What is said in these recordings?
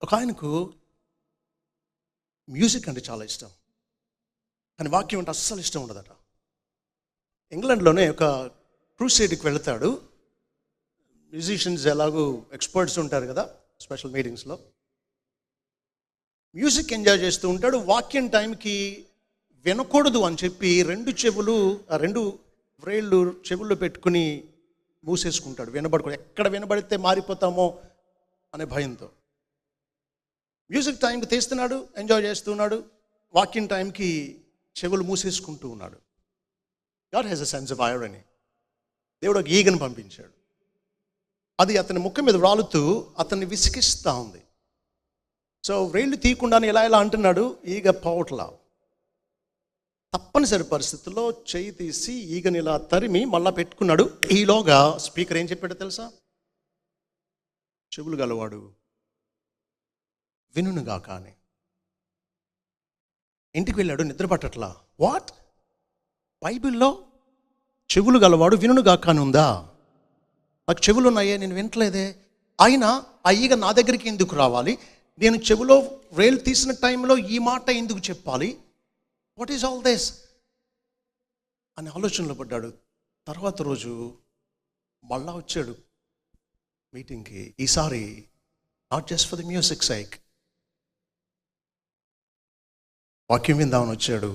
ఒక ఆయనకు మ్యూజిక్ అంటే చాలా ఇష్టం, కానీ వాక్యం అంటే అస్సలు ఇష్టం ఉండదట. ఇంగ్లాండ్లోనే ఒక క్రూసేడ్కి వెళతాడు. మ్యూజిషియన్స్ ఎలాగూ ఎక్స్పర్ట్స్ ఉంటారు కదా స్పెషల్ మీటింగ్స్లో. మ్యూజిక్ ఎంజాయ్ చేస్తూ ఉంటాడు. వాక్యం టైంకి వినకూడదు అని చెప్పి రెండు వ్రేళ్ళు చెవుల్లో పెట్టుకుని మూసేసుకుంటాడు. వినబడకూడదు, ఎక్కడ వినబడితే మారిపోతామో అనే భయంతో. మ్యూజిక్ టైంకి తీస్తున్నాడు, ఎంజాయ్ చేస్తున్నాడు. వాక్యం టైంకి చెవులు మూసేసుకుంటూ ఉన్నాడు. God has a sense of irony. దేవుడు ఒక ఈగను పంపించాడు. అది అతని ముఖం మీద రాలుతూ అతన్ని విసిగిస్తూ ఉంది. సో వ్రేళ్ళు తీయకుండానే ఇలా అంటున్నాడు, ఈగ పోవట్లా. తప్పనిసరి పరిస్థితుల్లో చెయ్యి తీసి ఈగని ఇలా తరిమి మళ్ళా పెట్టుకున్నాడు. ఈలోగా స్పీకర్ ఏం చెప్పాడో తెలుసా? చెవులు గలవాడు వినునుగా. కానీ ఇంటికి వెళ్ళాడు, నిద్ర పట్టట్లా. వాట్? బైబిల్లో చెవులు గలవాడు వినునుగా కానీ ఉందా? నాకు చెవులు ఉన్నాయే, నేను వినట్లేదే. అయినా ఆ ఈగ నా దగ్గరికి ఎందుకు రావాలి? నేను చెవులో వేలు తీసిన టైంలో ఈ మాట ఎందుకు చెప్పాలి? వాట్ ఈజ్ ఆల్ దిస్ అని ఆలోచనలో పడ్డాడు. తర్వాత రోజు మళ్ళా వచ్చాడు మీటింగ్కి. ఈసారి not just for the music psych, వాక్యం విందామని వచ్చాడు.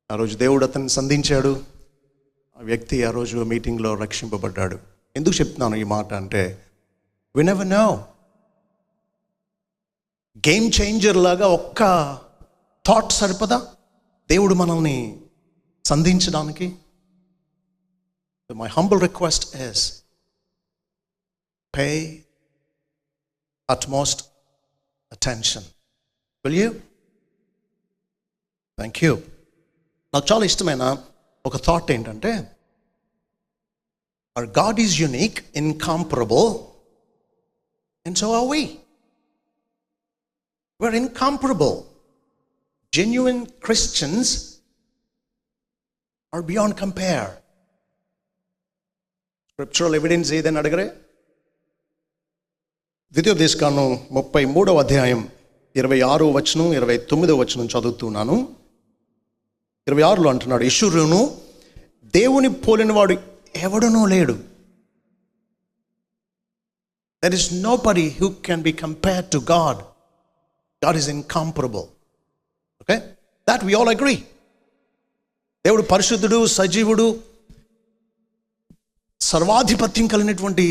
ఆ రోజు దేవుడు అతన్ని సంధించాడు. ఆ వ్యక్తి ఆ రోజు మీటింగ్లో రక్షింపబడ్డాడు. ఎందుకు చెప్తున్నాను ఈ మాట అంటే, we never know. Game changer లాగా ఒక్క థాట్ సరిపదా దేవుడు మనల్ని సంధించడానికి? My humble request is pay utmost attention. Will you? Thank you. నాకు చాలా ఇష్టమైన ఒక థాట్ ఏంటంటే, our God is unique, incomparable, and so are we. We're incomparable. Genuine Christians are beyond compare. Scriptural evidence ఏదని అడగరే? ద్వితీయోపదేశకాండం 33వ అధ్యాయం 26వ వచనం 29వ వచనం చదువుతున్నాను. 26లో అంటున్నాడు, ఈశ్వరును దేవుని పోలినవాడు ఎవడునూ లేడు. There is nobody who can be compared to God. God is incomparable. Okay? That we all agree. దేవుడు పరిశుద్ధుడు, సజీవుడు, సర్వాధిపత్యం కలిగినటువంటి,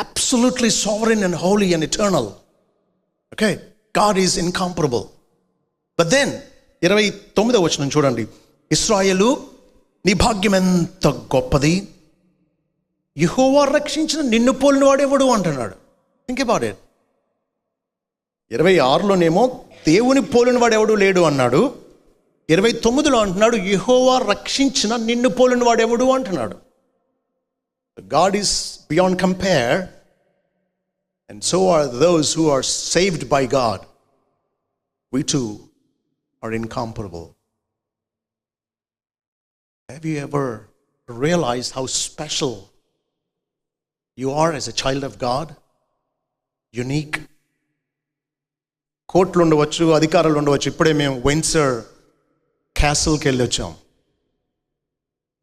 absolutely sovereign and holy and eternal. Okay? God is incomparable. But then 29వ వచనం చూడండి. ఇశ్రాయేలు, నీ భాగ్యం ఎంత గొప్పది, యెహోవా రక్షించిన నిన్ను పోలిన వాడెవడు అంటున్నాడు. Think about it. 26లోనేమో దేవుని పోలిన వాడెవడు లేడు అన్నాడు. 29లో అంటున్నాడు, యెహోవా రక్షించిన నిన్ను పోలిన వాడెవడు అంటున్నాడు. God is beyond compare, and so are those who are saved by God. We too are incomparable. Have you ever realized how special you are as a child of God? Unique. కోట్లు ఉండవచ్చు, అధికారాలు ఉండవచ్చు. ఇప్పుడే మేము Windsor క్యాసిల్కి వెళ్ళి వచ్చాం.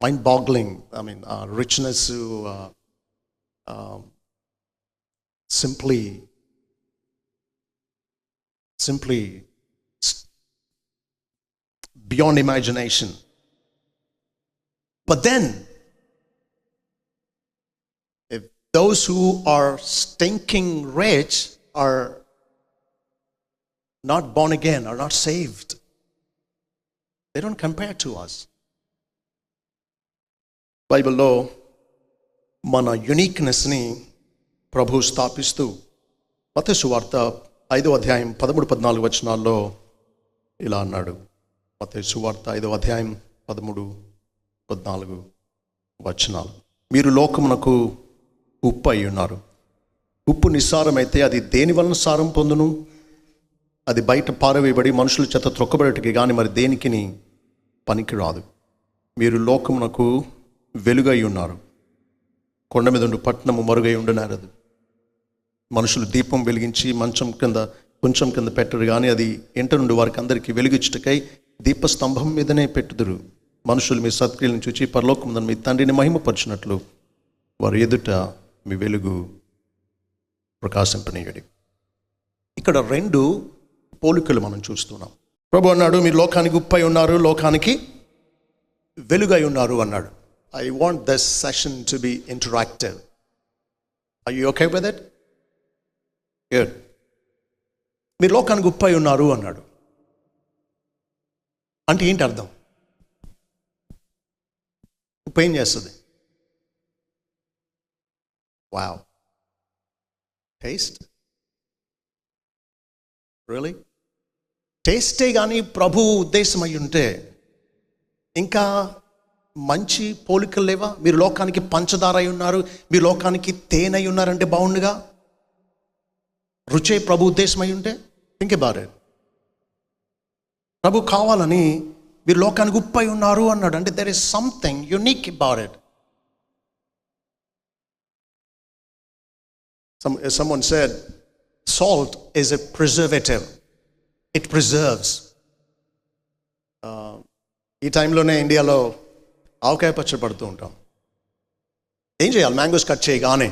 Mind boggling. I mean richness simply beyond imagination. But then, if those who are stinking rich are not born again, are not saved, they don't compare to us. బైబిల్లో మన యూనిక్నెస్ని ప్రభు స్థాపిస్తూ మత్తయి సువార్త 5వ అధ్యాయం 13-14 వచనాల్లో ఇలా అన్నాడు. మత్తయి సువార్త 5వ అధ్యాయం 13-14 వచనాలు. మీరు లోకమునకు ఉప్పు అయి ఉన్నారు. ఉప్పు నిస్సారమైతే అది దేని వలన సారం పొందును? అది బయట పారవేయబడి మనుషుల చేత త్రొక్కబడేటికి కానీ మరి దేనికిని పనికి రాదు. మీరు లోకమునకు వెలుగై ఉన్నారు. కొండ మీద ఉండు పట్టణము మరుగై ఉండనేరదు. మనుషులు దీపం వెలిగించి మంచం కింద కొంచెం కింద పెట్టరు, కానీ అది ఇంట నుండి వారికి అందరికీ వెలిగించుటకై దీపస్తంభం మీదనే పెట్టుదురు. మనుషులు మీ సత్క్రియలను చూచి పరలోకముందున్న మీ తండ్రిని మహిమపరిచినట్లు వారు ఎదుట మీ వెలుగు ప్రకాశింపనీయుడి. ఇక్కడ రెండు పోలికలు మనం చూస్తున్నాం. ప్రభు అన్నాడు, మీరు లోకానికి ఉప్పై ఉన్నారు, లోకానికి వెలుగై ఉన్నారు అన్నాడు. I want this session to be interactive. Are you okay with it? Good. మీరు లోకానికి ఉప్పై ఉన్నారు అన్నాడు అంటే ఏంటి అర్థం? ఉప్పు ఏం చేస్తుంది? Wow, taste. రియలీ? టేస్టే కానీ ప్రభు ఉద్దేశం అయి ఉంటే ఇంకా మంచి పోలికలు లేవా? మీరు లోకానికి పంచదార అయి ఉన్నారు, మీరు లోకానికి తేనె అయి ఉన్నారంటే బాగుండుగా. రుచే ప్రభు ఉద్దేశం అయి ఉంటే థింక్ అబౌట్ ఇట్. ప్రభు కావాలని మీరు లోకానికి ఉప్పు అయి ఉన్నారు అన్నాడు అంటే there is something unique about it. Someone said salt is a preservative. It preserves. ఈ టైంలోనే ఇండియాలో ఆవకాయ పచ్చడి పడుతూ ఉంటాం. ఏం చేయాలి? మ్యాంగోస్ కట్ చేయగానే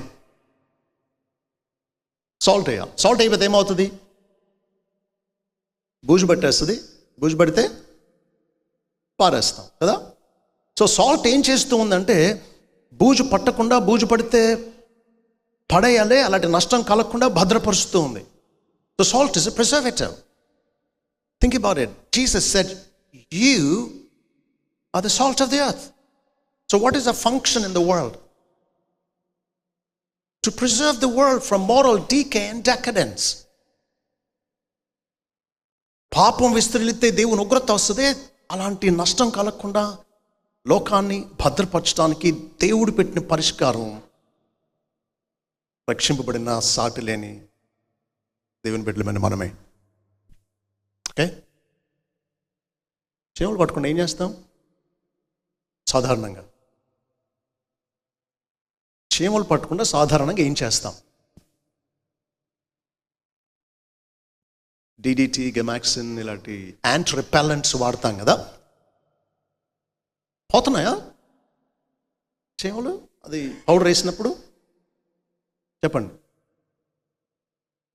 సాల్ట్ వేయాలి. సాల్ట్ అయిపోతే ఏమవుతుంది? బూజు పట్టేస్తుంది. బూజు పడితే పారేస్తాం కదా. సో సాల్ట్ ఏం చేస్తూ ఉందంటే బూజు పట్టకుండా, బూజు పడితే పడేయాలి, అలాంటి నష్టం కలగకుండా భద్రపరుస్తూ ఉంది. So salt is a preservative. Think about it. Jesus said, "You are the salt of the earth." So what is the function in the world? To preserve the world from moral decay and decadence. పాపం విస్తరిస్తే దేవుని ఉగ్రత వస్తుంది. అలాంటి నష్టం కలగకుండా లోకాన్ని భద్రపరచడానికి దేవుడు పెట్టిన పరిష్కారం రక్షింపబడిన సాటి లేని దేవుని బిడ్డలమైన మనమే. ఓకే, చీమలు పట్టుకుండా ఏం చేస్తాం? సాధారణంగా చీమలు పట్టకుండా సాధారణంగా ఏం చేస్తాం? డిడిటి, గెమాక్సిన్ ఇలాంటి యాంట్ రిపెల్లెంట్స్ వాడతాం కదా. పోతున్నాయా చీమలు అది పౌడర్ వేసినప్పుడు? చెప్పండి.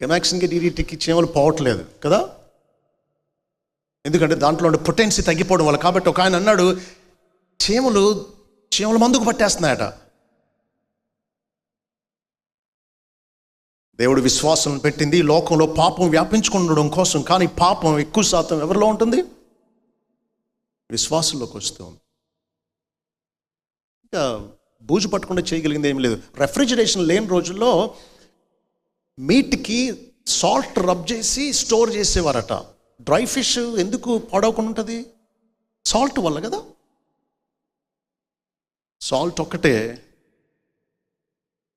గెమాక్సిన్కి, డిడిటికి చీమలు పోవట్లేదు కదా, ఎందుకంటే దాంట్లో ఉండే పొటెన్సీ తగ్గిపోవడం వల్ల. కాబట్టి ఒక ఆయన అన్నాడు, చీమలు మందుకు పట్టేస్తున్నాయట. దేవుడు విశ్వాసం పెట్టింది లోకంలో పాపం వ్యాపించుకుండడం కోసం, కానీ పాపం ఎక్కువ శాతం ఎవరిలో ఉంటుంది? విశ్వాసంలోకి వస్తుంది. ఇంకా బూజు పట్టకుండా చేయగలిగింది ఏం లేదు. రెఫ్రిజిరేషన్ లేని రోజుల్లో మీట్కి సాల్ట్ రబ్ చేసి స్టోర్ చేసేవారట. డ్రై ఫిష్ ఎందుకు పాడవకుండా ఉంటుంది? సాల్ట్ వల్ల కదా. సాల్ట్ ఒక్కటే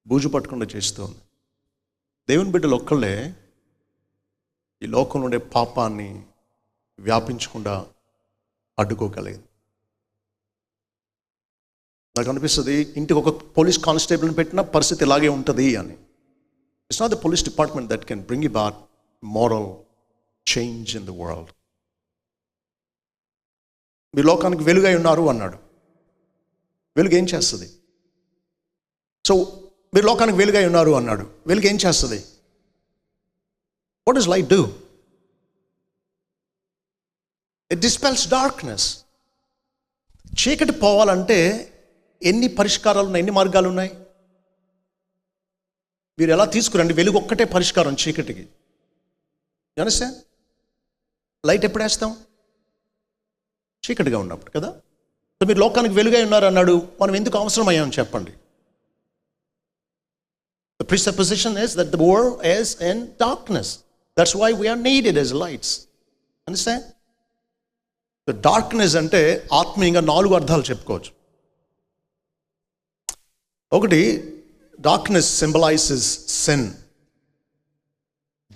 బూజు పట్టకుండా చేస్తుంది. దేవుని బిడ్డలు ఒక్కళ్ళే ఈ లోకంలో ఉండే పాపాన్ని వ్యాపించకుండా అడ్డుకోగలిగింది. నాకు అనిపిస్తుంది ఇంటికి ఒక పోలీస్ కానిస్టేబుల్ని పెట్టిన పరిస్థితి ఇలాగే ఉంటుంది అని. It's not the police department that can bring about moral change in the world. మీ లోకానికి వెలుగై ఉన్నారు అన్నాడు. వెలుగు ఏం చేస్తుంది? సో మీరు లోకానికి వెలుగై ఉన్నారు అన్నాడు. వెలుగు ఏం చేస్తుంది? What does light do? It dispels darkness. చీకటి పోవాలంటే ఎన్ని పరిష్కారాలు ఉన్నాయి, ఎన్ని మార్గాలు ఉన్నాయి? మీరు ఎలా తీసుకురండి? వెలుగు ఒక్కటే పరిష్కారం చీకటికి. తెలుసా? లైట్ ఎప్పుడు వేస్తాం? చీకటిగా ఉన్నప్పుడు కదా. సో మీరు లోకానికి వెలుగై ఉన్నారు అన్నాడు. మనం ఎందుకు అవసరం అయ్యామని చెప్పండి. The presupposition is that the world is in darkness. That's why we are needed as lights. Understand? The darkness అంటే ఆత్మీయంగా 4 అర్థాలు చెప్పుకోవచ్చు. ఒకటి, darkness symbolizes sin.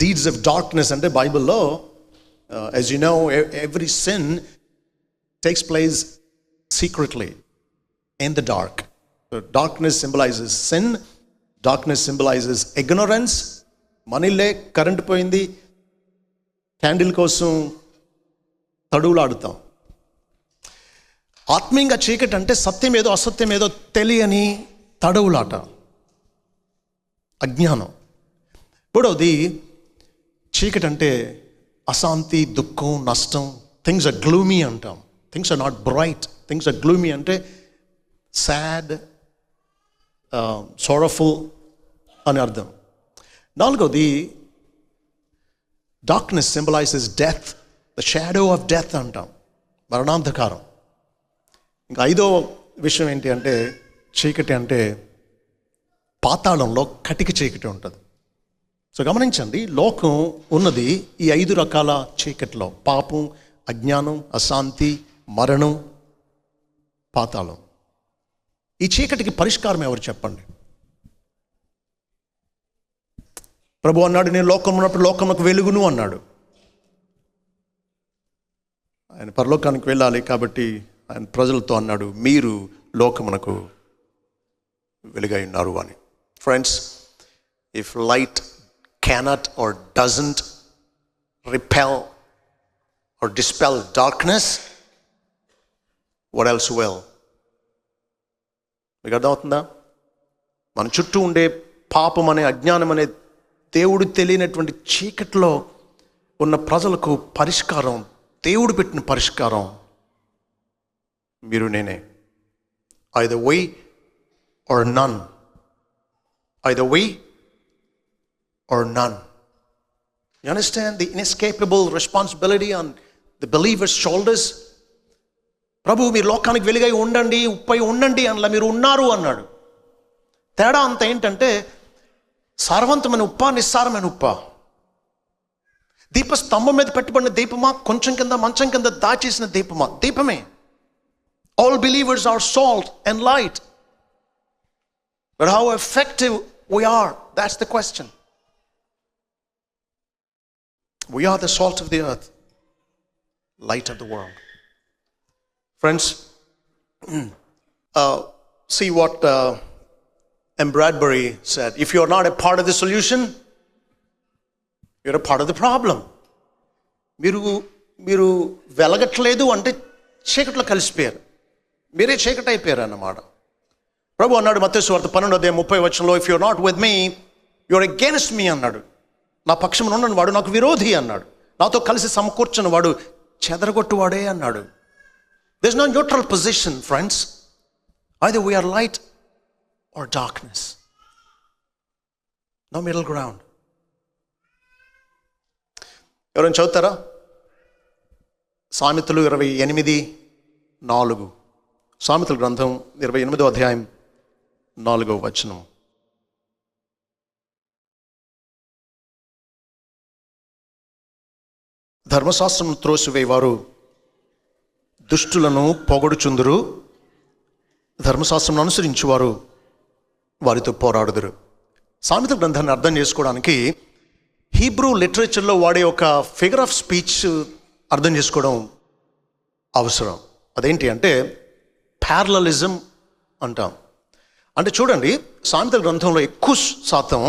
Deeds of darkness అంటే బైబిల్లో as you know every sin takes place secretly in the dark. So darkness symbolizes sin. Darkness symbolizes ignorance. మనీలే, current పోయింది, candle కోసం తడువులాడుతాం. ఆత్మీయంగా చీకటి అంటే సత్యం ఏదో అసత్యం ఏదో తెలియని తడవులాట, అజ్ఞానం. మూడవది, చీకటి అంటే అశాంతి, దుఃఖం, నష్టం. థింగ్స్ ఆర్ గ్లూమీ అంటాం. Things are not bright. Things are gloomy అంటే సాడ్, సారఫుల్ అని అర్థం. నాలుగవది, darkness symbolises death, the shadow of death అంటాం, మరణాంధకారం. ఇంకా ఐదో విషయం ఏంటి అంటే, చీకటి అంటే పాతాళంలో కటిక చీకటి ఉంటుంది. సో గమనించండి, లోకం ఉన్నది ఈ 5 రకాల చీకటిలో: పాపం, అజ్ఞానం, అశాంతి, మరణం, పాతాళం. ఈ చీకటికి పరిష్కారం ఎవరు చెప్పండి? ప్రభు అన్నాడు, నేను లోకం ఉన్నప్పుడు లోకమునకు వెలుగును అన్నాడు. ఆయన పరలోకానికి వెళ్ళాలి కాబట్టి ఆయన ప్రజలతో అన్నాడు, మీరు లోకమునకు వెలుగై ఉన్నారు అని. Friends, if light cannot or doesn't repel or dispel darkness, what else will? మీకు అర్థమవుతుందా? మన చుట్టూ ఉండే పాపం అనే, అజ్ఞానం అనే, దేవుడు తెలియనటువంటి చీకట్లో ఉన్న ప్రజలకు పరిష్కారం, దేవుడు పెట్టిన పరిష్కారం మీరు నేనే. either we or none. either we or none. You understand the inescapable responsibility on the believer's shoulders? ప్రభు మీరు లోకానికి వెలుగై ఉండండి, ఉప్పై ఉండండి అలా మీరు ఉన్నారు అన్నాడు. తేడా అంత ఏంటంటే, సారవంతమైన ఉప్ప, నిస్సారమైన ఉప్ప. దీపస్తంభం మీద పెట్టబడిన దీపమా, కొంచెం కింద మంచం కింద దాచేసిన దీపమా? దీపమే. All believers are salt and light. But how effective we are, that's the question. We are the salt of the earth, light of the world. Friends, see what M. Bradbury said. If you're not a part of the solution, you're a part of the problem. మీరు వెలగట్లేదు అంటే చీకట్లో కలిసిపోయారు, మీరే చీకటి అయిపోయారు అన్నమాట. ప్రభు అన్నాడు మత్తయి సువార్త 12:30 if you're not with me you're against me అన్నాడు. నా పక్షమున ఉన్నని వాడు నాకు విరోధి అన్నాడు. నాతో కలిసి సమకూర్చని వాడు చెదరగొట్టువాడే అన్నాడు. There's no neutral position, friends. Either we are light or darkness. No middle ground. ఎవరైనా చదువుతారా? సామెతలు 28:4. సామెతల గ్రంథం 28వ అధ్యాయం 4వ వచనం. ధర్మశాస్త్రమును త్రోసివేవారు దుష్టులను పొగడుచుందురు, ధర్మశాస్త్రం అనుసరించువారు వారితో పోరాడుదురు. సామెతల గ్రంథాన్ని అర్థం చేసుకోవడానికి హీబ్రూ లిటరేచర్లో వాడే ఒక ఫిగర్ ఆఫ్ స్పీచ్ అర్థం చేసుకోవడం అవసరం. అదేంటి అంటే ప్యారలలిజం అంటాం. అంటే చూడండి, సామెతల గ్రంథంలో ఎక్కువ శాతం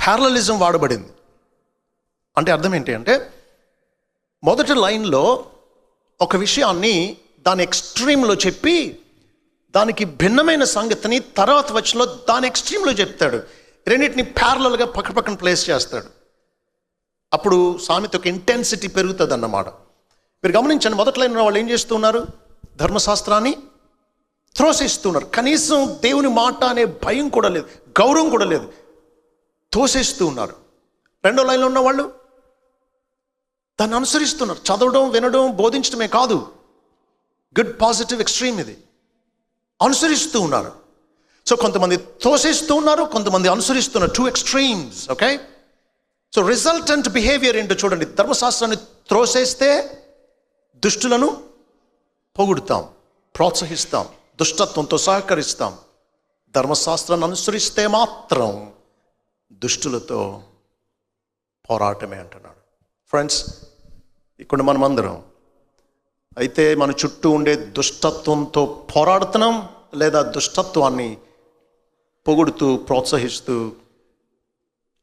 ప్యారలలిజం వాడబడింది. అంటే అర్థం ఏంటి అంటే, మొదటి లైన్లో ఒక విషయాన్ని దాని ఎక్స్ట్రీమ్లో చెప్పి దానికి భిన్నమైన సంగతిని తర్వాత వచనంలో దాని ఎక్స్ట్రీమ్లో చెప్తాడు. రెండింటిని ప్యారలల్గా పక్కన ప్లేస్ చేస్తాడు. అప్పుడు సామెత యొక్క ఇంటెన్సిటీ పెరుగుతుంది అన్నమాట. మీరు గమనించండి, మొదటి లైన్లో వాళ్ళు ఏం చేస్తున్నారు? ధర్మశాస్త్రాన్ని త్రోసేస్తున్నారు. కనీసం దేవుని మాట అనే భయం కూడా లేదు, గౌరవం కూడా లేదు, తోసేస్తూ ఉన్నారు. రెండో లైన్లో ఉన్న వాళ్ళు దాన్ని అనుసరిస్తున్నారు. చదవడం, వినడం, బోధించడమే కాదు, గుడ్ పాజిటివ్ ఎక్స్ట్రీమ్ ఇది, అనుసరిస్తూ ఉన్నారు. సో కొంతమంది తోసేస్తూ ఉన్నారు, కొంతమంది అనుసరిస్తున్నారు. 2 extremes. Okay, so resultant behaviour ఏంటో చూడండి. ధర్మశాస్త్రాన్ని త్రోసేస్తే దుష్టులను పొగుడుతాం, ప్రోత్సహిస్తాం, దుష్టత్వంతో సహకరిస్తాం. ధర్మశాస్త్రాన్ని అనుసరిస్తే మాత్రం దుష్టులతో పోరాటమే అంటున్నాడు. ఫ్రెండ్స్, ఇక్కడ మనమందరం అయితే మన చుట్టూ ఉండే దుష్టత్వంతో పోరాడుతున్నాం, లేదా దుష్టత్వాన్ని పొగుడుతూ ప్రోత్సహిస్తూ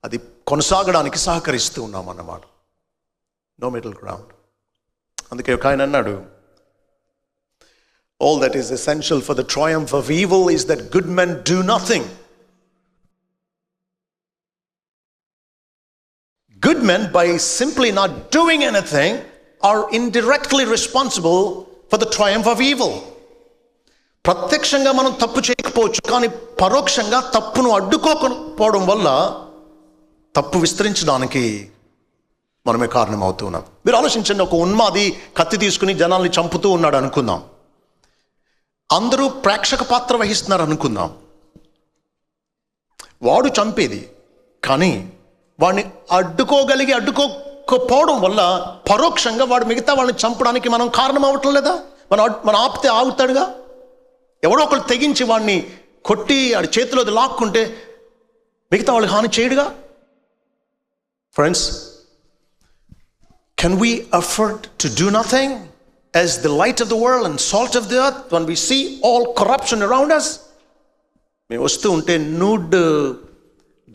అది కొనసాగడానికి సహకరిస్తూ ఉన్నాం అన్నమాట. No middle ground. అందుకే ఒక ఆయన అన్నాడు, all that is essential for the triumph of evil is that good men do nothing. Good men, by simply not doing anything, are indirectly responsible for the triumph of evil. ప్రత్యక్షంగా మనం తప్పు చేయకపోవచ్చు, కానీ పరోక్షంగా తప్పును అడ్డుకోకపోవడం వల్ల తప్పు విస్తరించడానికి మనమే కారణం అవుతున్నాం. మీరు ఆలోచించండి, ఒక ఉన్మాది కత్తి తీసుకుని జనాల్ని చంపుతూ ఉన్నాడు అనుకుందాం. అందరూ ప్రేక్షక పాత్ర వహిస్తున్నారు అనుకుందాం. వాడు చంపేది, కానీ వాడిని అడ్డుకోకపోవడం వల్ల పరోక్షంగా వాడు మిగతా వాళ్ళని చంపడానికి మనం కారణం అవ్వటం లేదా? మనం ఆపితే ఆగుతాడుగా. ఎవడో ఒకళ్ళు తెగించి వాడిని కొట్టి ఆడి చేతిలో లాక్కుంటే మిగతా వాళ్ళకి హాని చేయడుగా. Friends, can we afford to do nothing as the light of the world and salt of the earth when we see all corruption around us? మేము వస్తూ ఉంటే నూడ్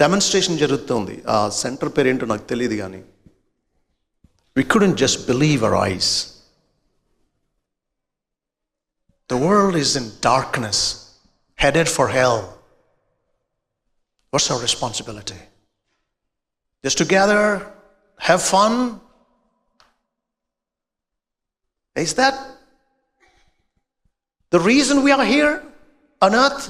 డెమాన్స్ట్రేషన్ జరుగుతుంది. ఆ సెంటర్ పేరు ఏంటో నాకు తెలియదు, కానీ we couldn't just believe our eyes. The world is in darkness, headed for hell. What's our responsibility? Just to gather, have fun? Is that the reason we are here on earth?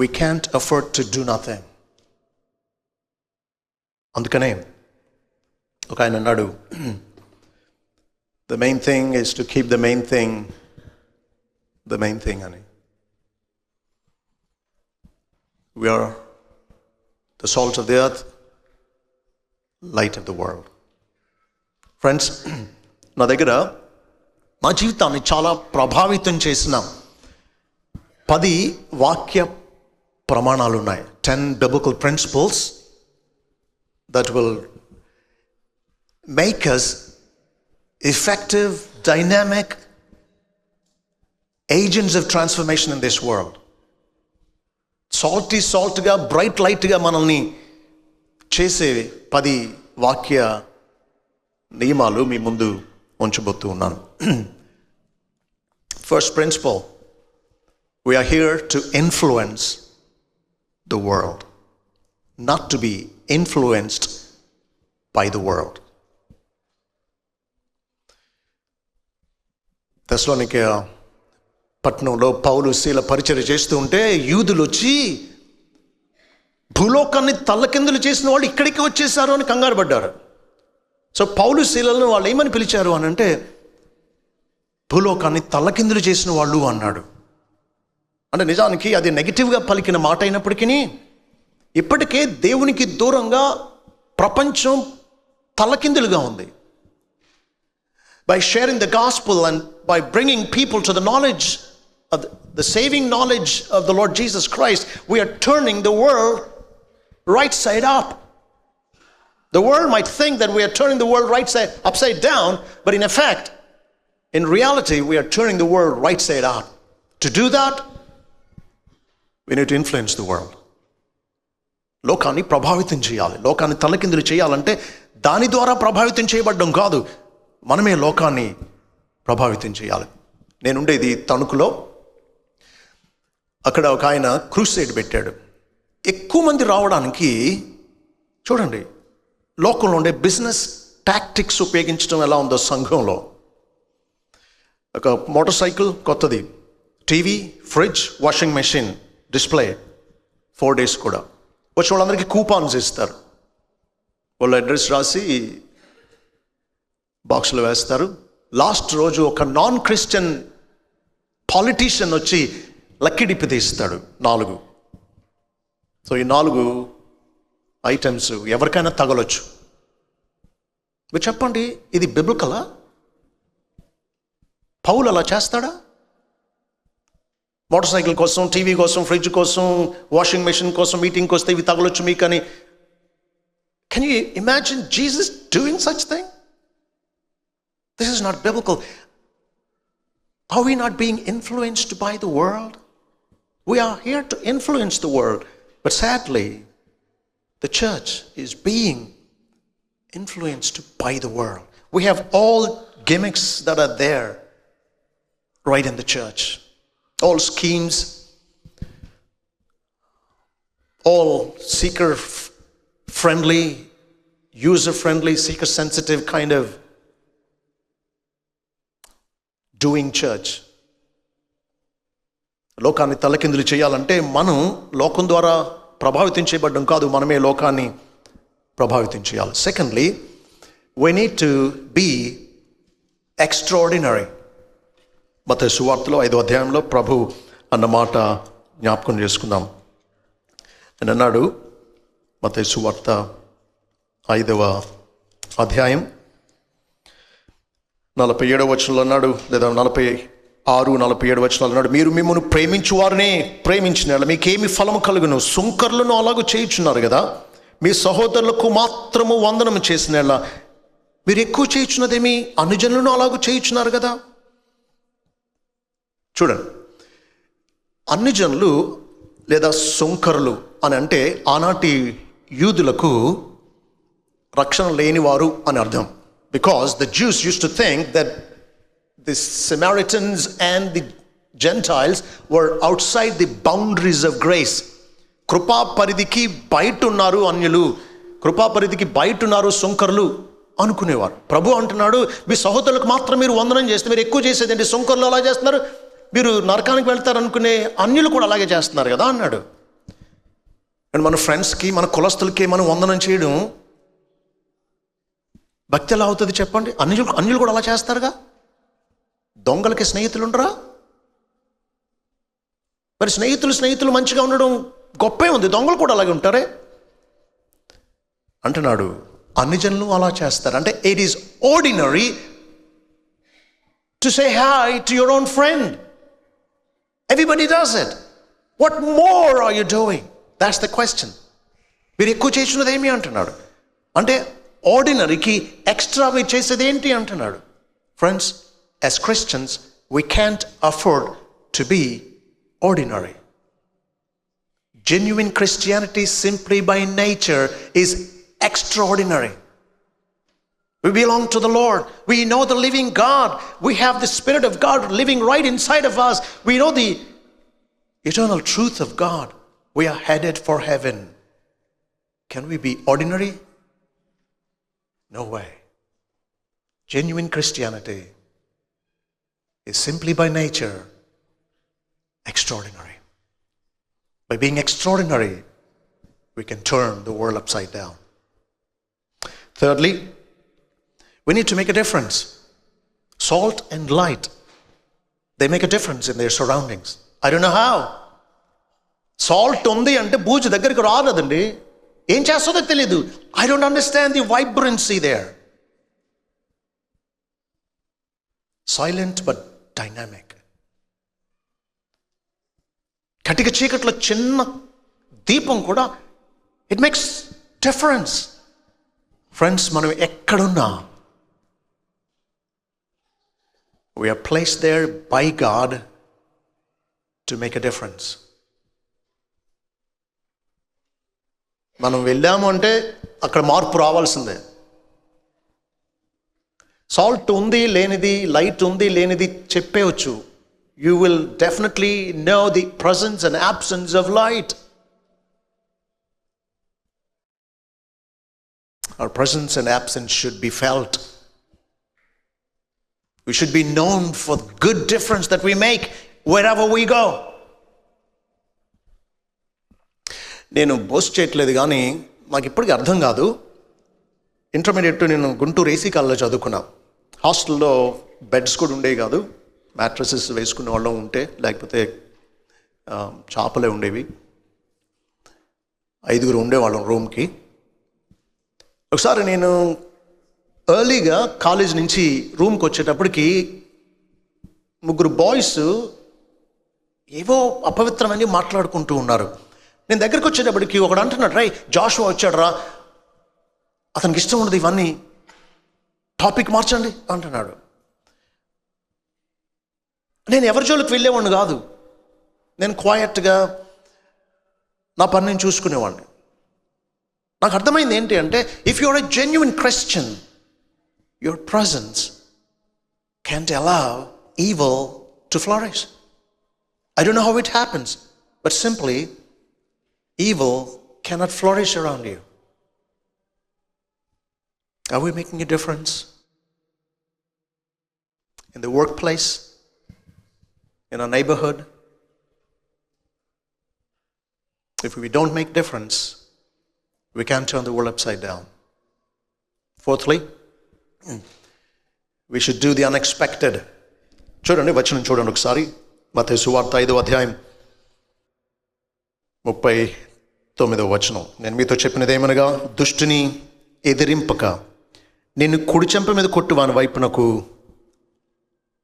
We can't afford to do nothing. అందుకనే ఒక ఆయన అన్నాడు, the main thing is to keep the main thing the main thing అని. We are the salt of the earth, light of the world. Friends, నా దగ్గర నా జీవితాన్ని చాలా ప్రభావితం చేసిన 10 వాక్య ప్రమాణాలు ఉన్నాయి. 10 biblical principles that will make us effective, dynamic agents of transformation in this world. సాల్ట్గా బ్రైట్ లైట్గా మనల్ని చేసే 10 వాక్య నియమాలు మీ ముందు ఉంచబోతూ ఉన్నాను. First principle, we are here to influence the world, not to be influenced by the world. తెస్సలోనికే పట్టణంలో పౌలు శీల పరిచర్య చేస్తూ ఉంటే యూదులు వచ్చి భూలోకాన్ని తల్లకిందులు చేసిన వాళ్ళు ఇక్కడికి వచ్చేసారు అని కంగారు పడ్డారు. సో పౌలు శీలను వాళ్ళు ఏమని పిలిచారు అని అంటే, భూలోకాన్ని తల్లకిందులు చేసిన వాళ్ళు అన్నాడు. అంటే నిజానికి అది నెగిటివ్గా పలికిన మాట అయినప్పటికీ ఇప్పటికే దేవునికి దూరంగా ప్రపంచం తల్లకిందులుగా ఉంది. By sharing the gospel and by bringing people to the knowledge of the saving knowledge of the Lord Jesus Christ, we are turning the world right side up. The world might think that we are turning the world upside down, but in effect, in reality, we are turning the world right side up. To do that, we need to influence the world. లోకాన్ని ప్రభావితం చేయాలి. లోకాన్ని తలకిందులు చేయాలంటే దాని ద్వారా ప్రభావితం చేయబడ్డం కాదు, మనమే లోకాన్ని ప్రభావితం చేయాలి. నేనుండేది తణుకులో. అక్కడ ఒక ఆయన క్రూసేడ్ పెట్టాడు. ఎక్కువ మంది రావడానికి చూడండి, లోకంలో ఉండే బిజినెస్ టాక్టిక్స్ ఉపయోగించడం ఎలా ఉందో సంఘంలో. ఒక మోటార్ సైకిల్ కొత్తది, TV, fridge, washing machine, display 4 days కూడా. వచ్చి వాళ్ళందరికీ కూపాన్స్ ఇస్తారు. వాళ్ళ అడ్రస్ రాసి బాక్స్లో వేస్తారు. లాస్ట్ రోజు ఒక నాన్ క్రిస్టియన్ పాలిటీషియన్ వచ్చి లక్కీ డిప్ తీస్తాడు 4. సో ఈ 4 ఐటమ్స్ ఎవరికైనా తగలొచ్చు. మీరు చెప్పండి, ఇది బిబ్లికలా? పౌలు అలా చేస్తాడా? మోటార్ సైకిల్ కోసం, టీవీ కోసం, ఫ్రిడ్జ్ కోసం, వాషింగ్ మెషిన్ కోసం, మీటింగ్కి వస్తే ఇవి తగలొచ్చు మీకు అని. Can you imagine Jesus doing such thing? This is not biblical. Are we not being influenced by the world? We are here to influence the world. But sadly, the church is being influenced by the world. We have all gimmicks that are there right in the church. All schemes, all seeker-friendly, user-friendly, seeker-sensitive kind of doing church. లోకాన్ని తలకిందులు చేయాలంటే మనం లోకం ద్వారా ప్రభావితం చేయబడ్డం కాదు, మనమే లోకాన్ని ప్రభావితం చేయాలి. Secondly, we need to be extraordinary. మత్తయి సువార్తలో 5వ అధ్యాయంలో ప్రభు అన్న మాట జ్ఞాపకం చేసుకుందాం. ఆయన అన్నాడు, మత్తయి సువార్త 5వ అధ్యాయం 47వ వచనంలో అన్నాడు, లేదా 46-47 వచనాలు అన్నాడు, మీరు మిమ్మల్ని ప్రేమించు వారినే ప్రేమించిన మీకేమి ఫలము కలుగును? సుంకర్లను అలాగూ చేయుచున్నారు కదా. మీ సహోదరులకు మాత్రము వందనము చేసిన మీరు ఎక్కువ చేయుచున్నదేమి? అనుజనులను అలాగూ చేయుచున్నారు కదా. చూడండి, అన్యజనులు లేదా సుంకరులు అని అంటే ఆనాటి యూదులకు రక్షణ లేనివారు అని అర్థం. Because the Jews used to think that the Samaritans and the Gentiles were outside the boundaries of grace. కృపా పరిధికి బయట ఉన్నారు అన్యులు, కృపా పరిధికి బయట ఉన్నారు సుంకరులు అనుకునేవారు. ప్రభు అంటున్నాడు, మీ సహోదరులకు మాత్రం మీరు వందనం చేస్తే మీరు ఎక్కువ చేసేదండి. సుంకరులు అలా చేస్తున్నారు, మీరు నరకానికి వెళ్తారు అనుకునే అన్యులు కూడా అలాగే చేస్తున్నారు కదా అన్నాడు. అండ్ మన ఫ్రెండ్స్కి, మన కులస్తులకి మనం వందనం చేయడం భక్తి ఎలా అవుతుంది చెప్పండి? అన్యులు కూడా అలా చేస్తారుగా. దొంగలకి స్నేహితులు ఉండరా? మరి స్నేహితులు మంచిగా ఉండడం గొప్పే ఉంది, దొంగలు కూడా అలాగే ఉంటారే అంటున్నాడు. అన్ని జనులు అలా చేస్తారు. అంటే it is ordinary to say hi to your own friend. Everybody does it. What more or you doing? That's the question. మీరు ఎక్కువ చేసినది ఏమి అంటున్నాడు. అంటే ఆర్డినరీకి ఎక్స్ట్రా మీరు చేసేది ఏంటి అంటున్నాడు. Friends, as Christians, we can't afford to be ordinary. Genuine Christianity simply by nature is extraordinary. We belong to the Lord. We know the living God. We have the Spirit of God living right inside of us. We know the eternal truth of God. We are headed for heaven. Can we be ordinary? No way. Genuine Christianity is simply by nature extraordinary. By being extraordinary, we can turn the world upside down. Thirdly, we need to make a difference. Salt and light, they make a difference in their surroundings. I don't know how. Salt undi ante booju దగ్గరికి రాలేదండి, ఏం చేస్తుందో తెలియదు. I don't understand the vibrancy there. Silent but dynamic. కటిక చీకట్లో చిన్న దీపం కూడా ఇట్ మేక్స్ డిఫరెన్స్. ఫ్రెండ్స్, మనం ఎక్కడున్నా we are placed there by God to make a difference. మనం వెళ్ళాము అంటే అక్కడ మార్పు రావాల్సిందే. సాల్ట్ ఉంది లేనిది, లైట్ ఉంది లేనిది చెప్పేవచ్చు. You will definitely know the presence and absence of light. Our presence and absence should be felt. We should be known for the good difference that we make wherever we go. నేను boast చేయట్లేదు కానీ నాకు ఇప్పటికీ అర్థం కాదు. Intermediate నేను Guntur AC కాలేజ్లో చదువుకున్నా. హాస్టల్లో బెడ్స్ కూడా ఉండేవి కాదు, మ్యాట్రసెస్ వేసుకునే వాళ్ళం ఉంటే, లేకపోతే చాపలే ఉండేవి. 5 ఉండేవాళ్ళం రూమ్కి. ఒకసారి నేను ఎర్లీగా కాలేజ్ నుంచి రూమ్కి వచ్చేటప్పటికి 3 బాయ్స్ ఏవో అపవిత్రమని మాట్లాడుకుంటూ ఉన్నారు. నేను దగ్గరికి వచ్చేటప్పటికి ఒకడు అంటున్నాడు, రై జాషువా వచ్చాడు రా, అతనికి ఇష్టం ఉండదు ఇవన్నీ, టాపిక్ మార్చండి అంటున్నాడు. నేను ఎవరి జోలికి వెళ్ళేవాడిని కాదు. నేను క్వైట్గా నా పని నేను చూసుకునేవాడిని. నాకు అర్థమైంది ఏంటి అంటే, if you are a genuine Christian, your presence can't allow evil to flourish. I don't know how it happens, but simply evil cannot flourish around you. Are we making a difference? In the workplace, in our neighborhood? If we don't make difference, we can turn the world upside down. Fourthly, we should do the unexpected. చూడండి, వచనం చూడండి ఒకసారి. మత్తయి సువార్త 5వ అధ్యాయం 39వ వచనం. నేను మీతో చెప్పినది ఏమనగా, దుష్టుని ఎదిరింపక నిన్ను కుడి చెంప మీద కొట్టు వాని వైపునకు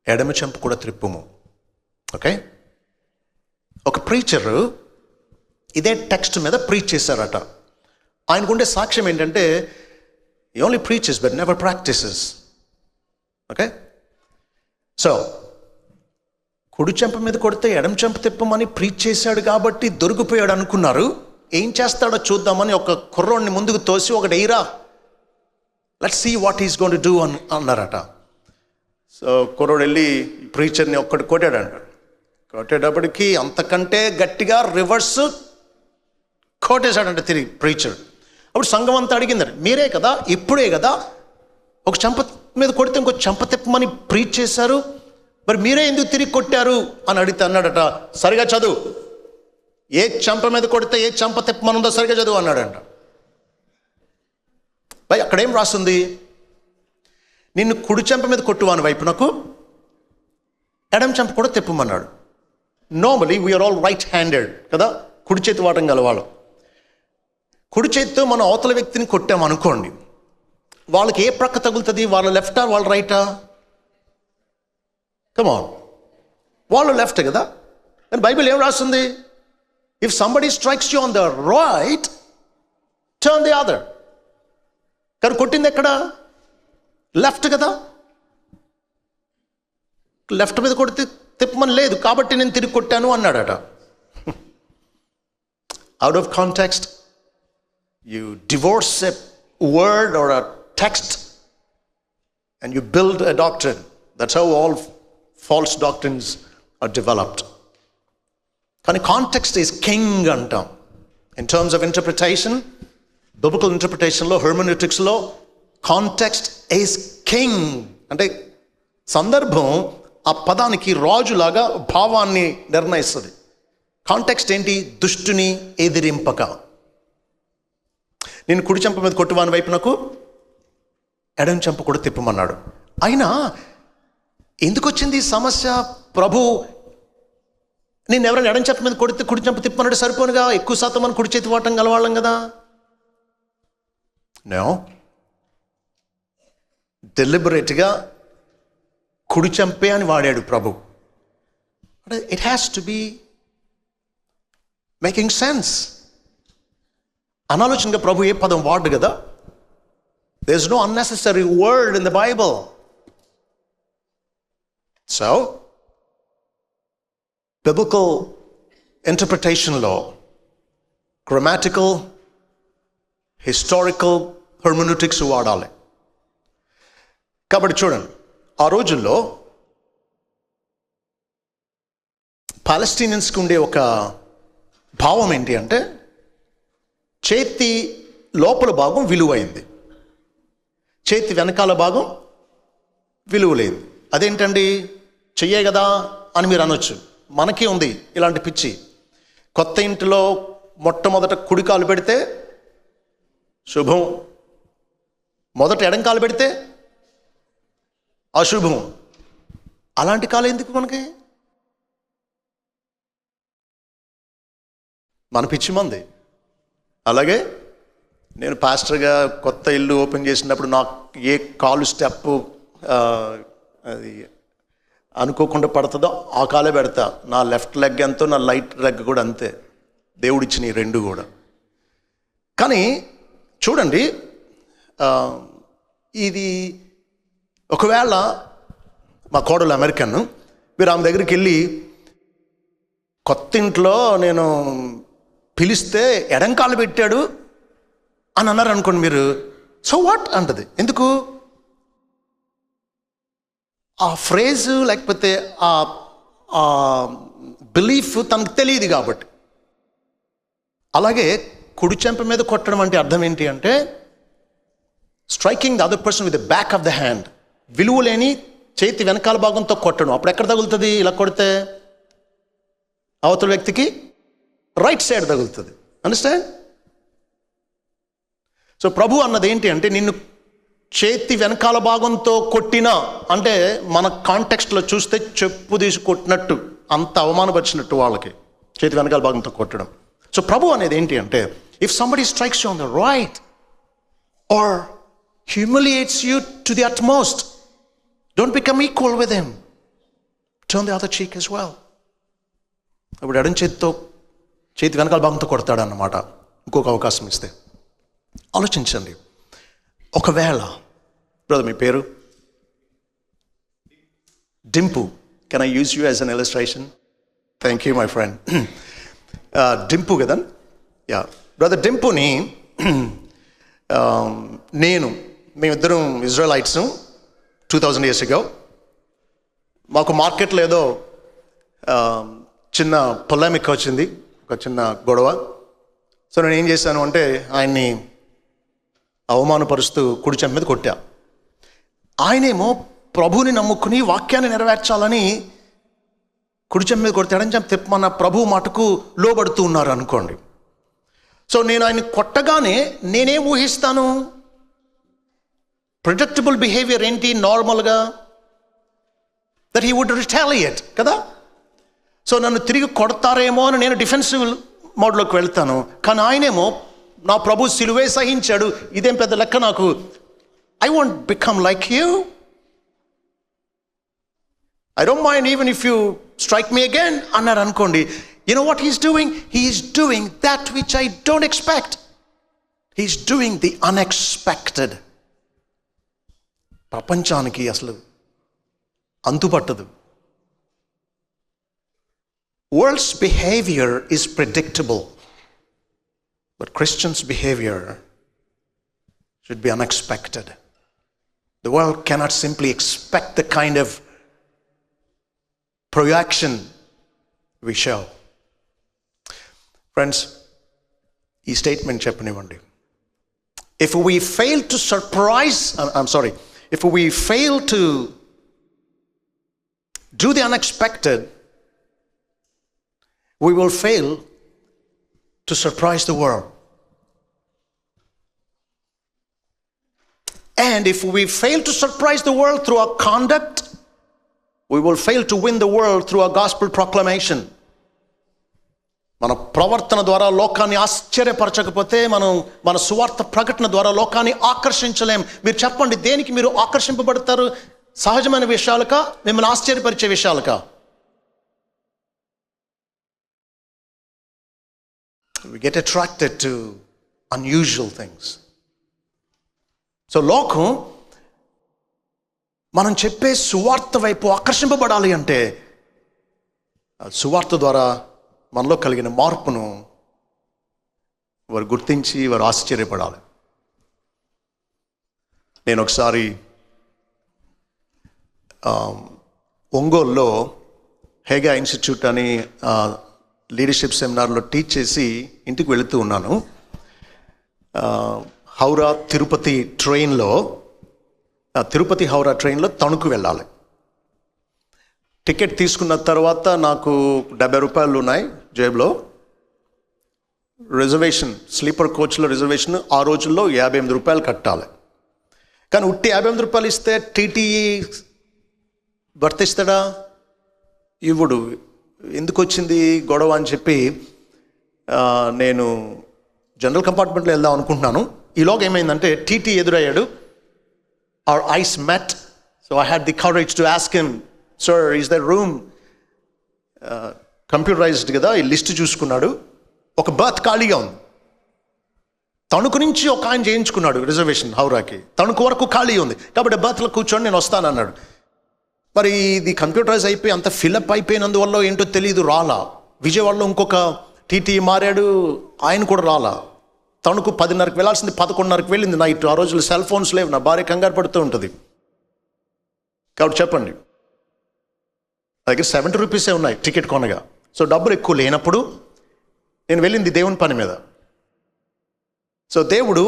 ఎడమ చెంప కూడా త్రిప్పుము. ఓకే, ఒక ప్రీచరు ఇదే టెక్స్ట్ మీద ప్రీచ్ చేశారట. ఆయనకుండే సాక్ష్యం ఏంటంటే, he only preaches but never practices. Okay, so కుడి చెంప మీద కొడితే ఎడమ చెంప తిప్పమని ప్రీచ్ చేశాడు కాబట్టి దొరికిపోయాడు అనుకున్నారు. ఏం చేస్తాడో చూద్దామని ఒక కుర్రోడిని ముందుకు తోసి, ఒకటి ఎయిరా, let's see what is going to do అన్నారట. సో కుర్రోడు వెళ్ళి ప్రీచర్ని ఒక్కటి కొట్టాడంట. కొట్టేటప్పటికి అంతకంటే గట్టిగా రివర్స్ కొట్టేశాడంట తిరిగి ప్రీచర్. అప్పుడు సంఘం అంతా అడిగిందట, మీరే కదా, ఇప్పుడే కదా ఒక చెంప మీద కొడితే ఇంకో చెంప తిప్పమని ప్రీచ్ చేశారు, మరి మీరే ఎందుకు తిరిగి కొట్టారు అని అడిగితే అన్నాడట, సరిగా చదువు, ఏ చెంప మీద కొడితే ఏ చెంప తిప్పమనుందో సరిగా చదువు అన్నాడంట. భయ్ అక్కడేం రాస్తుంది, నిన్ను కుడి చెంప మీద కొట్టువాని వైపునకు ఎడమ చెంప కూడా తిప్పమన్నాడు. Normally we're all right handed కదా, కుడి చేతి వాటం గలవాళ్ళం. కుడి చేతితో మనం అవతల వ్యక్తిని కొట్టామనుకోండి, వాళ్ళకి ఏ ప్రక్క తగులుతుంది, వాళ్ళ లెఫ్టా వాళ్ళ రైటా? కమాన్, వాళ్ళు లెఫ్ట్ కదా. కానీ బైబిల్ ఏం రాస్తుంది, if somebody strikes you on the right turn the other. కానీ కొట్టింది ఎక్కడ, లెఫ్ట్ కదా. లెఫ్ట్ మీద కొడితే తిప్పమని లేదు కాబట్టి నేను తిరిగి కొట్టాను అన్నాడట. Out of context you divorce a word or a text and you build a doctrine. That's how all false doctrines are developed. Kani context is king antam. In terms of interpretation, biblical interpretation lo, hermeneutics lo, context is king. Ante sandarbham ఆ పదానికి రాజులాగా భావాన్ని నిర్ణయిస్తుంది. Context ఏంటి, దుష్టుని ఎదిరింపక, నేను కుడి చెంప మీద కొట్టువాని వైపునకు ఎడమ చెంప కూడా తిప్పమన్నాడు. అయినా ఎందుకు వచ్చింది ఈ సమస్య? ప్రభు నేను ఎవరైనా ఎడమ చెంప మీద కొడితే కుడి చెంప తిప్పమన్నాడు సరిపోనుగా, ఎక్కువ శాతం మనం కుడి చేతి వాటం గలవాళ్ళం కదా. నో, డెలిబరేట్గా కుడి చెంపే అని వాడాడు ప్రభు. It has to be making sense. అనాలోచనగా ప్రభు ఏ పదం వాడు కదా. There is no unnecessary word in the Bible. So biblical ఇంటర్ప్రిటేషన్లో గ్రామాటికల్, హిస్టారికల్, హెర్మెనూటిక్స్ వాడాలి. కాబట్టి చూడండి, ఆ రోజుల్లో పాలస్తీనియన్స్కి ఉండే ఒక భావం ఏంటి అంటే, చేతి లోపల భాగం విలువైంది, చేతి వెనకాల భాగం విలువలేదు. అదేంటండి, చెయ్యే కదా అని మీరు అనొచ్చు. మనకి ఉంది ఇలాంటి పిచ్చి. కొత్త ఇంటిలో మొట్టమొదట కుడి కాలు పెడితే శుభం, మొదట ఎడం కాలు పెడితే అశుభం. అలాంటి కాలు ఎందుకు మనకి? మన పిచ్చి మంది. అలాగే నేను పాస్టర్గా కొత్త ఇల్లు ఓపెన్ చేసినప్పుడు నాకు ఏ కాలు స్టెప్ అది అనుకోకుండా పడుతుందో ఆ కాలే పెడతా. నా లెఫ్ట్ లెగ్ ఎంతో నా రైట్ లెగ్ కూడా అంతే, దేవుడిచ్చిన ఈ రెండు కూడా. కానీ చూడండి, ఇది ఒకవేళ మా కోడలు అమెరికన్, మీరు ఆమె దగ్గరికి వెళ్ళి కొత్త ఇంట్లో నేను పిలిస్తే ఎడంకాలు పెట్టాడు అని అన్నారు అనుకోండి మీరు, సో వాట్ అంటది. ఎందుకు? ఆ ఫ్రేజు లేకపోతే ఆ బిలీఫ్ తనకు తెలియదు కాబట్టి. అలాగే కుడి చెంప మీద కొట్టడం అంటే అర్థం ఏంటి అంటే striking the other person with the back of the hand. విలువ లేని చేతి వెనకాల భాగంతో కొట్టడం. అప్పుడు ఎక్కడ తగులుతుంది? ఇలా కొడితే అవతల వ్యక్తికి రైట్ సైడ్ తగులుతుంది. అండర్స్టాండ్? సో ప్రభు అన్నది ఏంటి అంటే నిన్ను చేతి వెనకాల భాగంతో కొట్టినా అంటే మన కాంటెక్స్ట్లో చూస్తే చెప్పు తీసి కొట్టినట్టు, అంత అవమానపరిచినట్టు వాళ్ళకి చేతి వెనకాల భాగంతో కొట్టడం. సో ప్రభు అనేది ఏంటి అంటే if somebody strikes you on the right or humiliates you to the utmost, don't become equal with him, turn the other cheek as well. ఇప్పుడు ఎడం చేతి వెనకాల భాగంతో కొడతాడు అన్నమాట ఇంకొక అవకాశం ఇస్తే. ఆలోచించండి, ఒకవేళ బ్రదర్ మీ పేరు Dimpu, can I use you as an illustration? Thank you my friend. Dimpu కదా? యా, బ్రదర్ డింపుని మేమిద్దరం ఇజ్రాయలైట్స్ 2000 years ago. మాకు మార్కెట్లో ఏదో చిన్న పొలామిక్ వచ్చింది, ఒక చిన్న గొడవ. సో నేను ఏం చేశాను అంటే ఆయన్ని అవమానపరుస్తూ కుడి చెంప మీద కొట్టా. ఆయనేమో ప్రభువుని నమ్ముకుని వాక్యాన్ని నెరవేర్చాలని కుడి చెంప మీద కొడతాడని చెప్పి మన ప్రభు మాటకు లోబడుతూ ఉన్నారు అనుకోండి. సో నేను ఆయన్ని కొట్టగానే నేనేం ఊహిస్తాను? ప్రిడిక్టబుల్ బిహేవియర్ ఏంటి నార్మల్గా? దట్ హీ వుడ్ రిటాలియేట్ కదా. సో నన్ను తిరిగి కొడతారేమో అని నేను డిఫెన్సివ్ మోడ్లోకి వెళ్తాను. కానీ ఆయనేమో నా ప్రభు సిలువే సహించాడు, ఇదేం పెద్ద లెక్క నాకు, I want become like you, I don't mind even if you strike me again అన్నాడు అనుకోండి. You know what he's doing? He's doing that which I don't expect. He's doing the unexpected. ప్రపంచానికి అసలు అంతుపట్టదు. World's behavior is predictable, but Christians' behavior should be unexpected. The world cannot simply expect the kind of proaction we show. Friends, ఈ statement చెప్పనివ్వండి. If we fail to do the unexpected, we will fail to surprise the world. And if we fail to surprise the world through our conduct, we will fail to win the world through our gospel proclamation. మన ప్రవర్తన ద్వారా లోకాన్ని ఆశ్చర్యపరచకపోతే మన సువార్త ప్రకటన ద్వారా లోకాన్ని ఆకర్షించలేం. మీరు చెప్పండి, దేనికి మీరు ఆకర్షింపబడతారు? సహజమైన విషయాలకా, మిమ్మల్ని ఆశ్చర్యపరిచే విషయాలకా? We get attracted to unusual things. So లోకం మనం చెప్పే సువార్త వైపు ఆకర్షింపబడాలి అంటే సువార్త ద్వారా మనలో కలిగిన మార్పును వారు గుర్తించి వారు ఆశ్చర్యపడాలి. నేను ఒకసారి ఒంగోలులో హేగా ఇన్స్టిట్యూట్ అని లీడర్షిప్ సెమినార్లో టీచ్ చేసి ఇంటికి వెళుతూ ఉన్నాను. తిరుపతి హౌరా ట్రైన్లో తణుకు వెళ్ళాలి. టికెట్ తీసుకున్న తర్వాత నాకు 70 రూపాయలు ఉన్నాయి జేబులో. రిజర్వేషన్, స్లీపర్ కోచ్లో రిజర్వేషన్ ఆ రోజుల్లో 58 రూపాయలు కట్టాలి. కానీ ఉట్టి 58 రూపాయలు ఇస్తే టీటీఈ వర్తిస్తాడా? ఇవ్వడు. ఎందుకు వచ్చింది గొడవ అని చెప్పి నేను జనరల్ కంపార్ట్మెంట్లో వెళ్దాం అనుకుంటున్నాను. ఈలోగా ఏమైందంటే TT ఎదురయ్యాడు. our eyes met, so I had the courage to ask him, sir, is there room? Computerised కదా, ఈ లిస్ట్ చూసుకున్నాడు. ఒక బర్త్ ఖాళీగా ఉంది. తణుకు నుంచి ఒక ఆయన చేయించుకున్నాడు రిజర్వేషన్ హౌరాకి. తణుకు వరకు ఖాళీ ఉంది కాబట్టి బర్త్లో కూర్చొని నేను వస్తానన్నాడు. మరి ఇది కంప్యూటరైజ్ అయిపోయి అంత ఫిలప్ అయిపోయినందువల్ల ఏంటో తెలియదు, రాలా. విజయవాడలో ఇంకొక టీటీ మారాడు, ఆయన కూడా రాలా. తణుకు 10:30కి వెళ్ళాల్సింది 11:30కి వెళ్ళింది నైట్. ఆ రోజులు సెల్ ఫోన్స్ లేవు. నా భార్య కంగారు పడుతూ ఉంటుంది. కాబట్టి చెప్పండి, దగ్గర 70 రూపీసే ఉన్నాయి టికెట్ కొనగా. సో డబ్బులు ఎక్కువ లేనప్పుడు నేను వెళ్ళింది దేవుని పని మీద. సో దేవుడు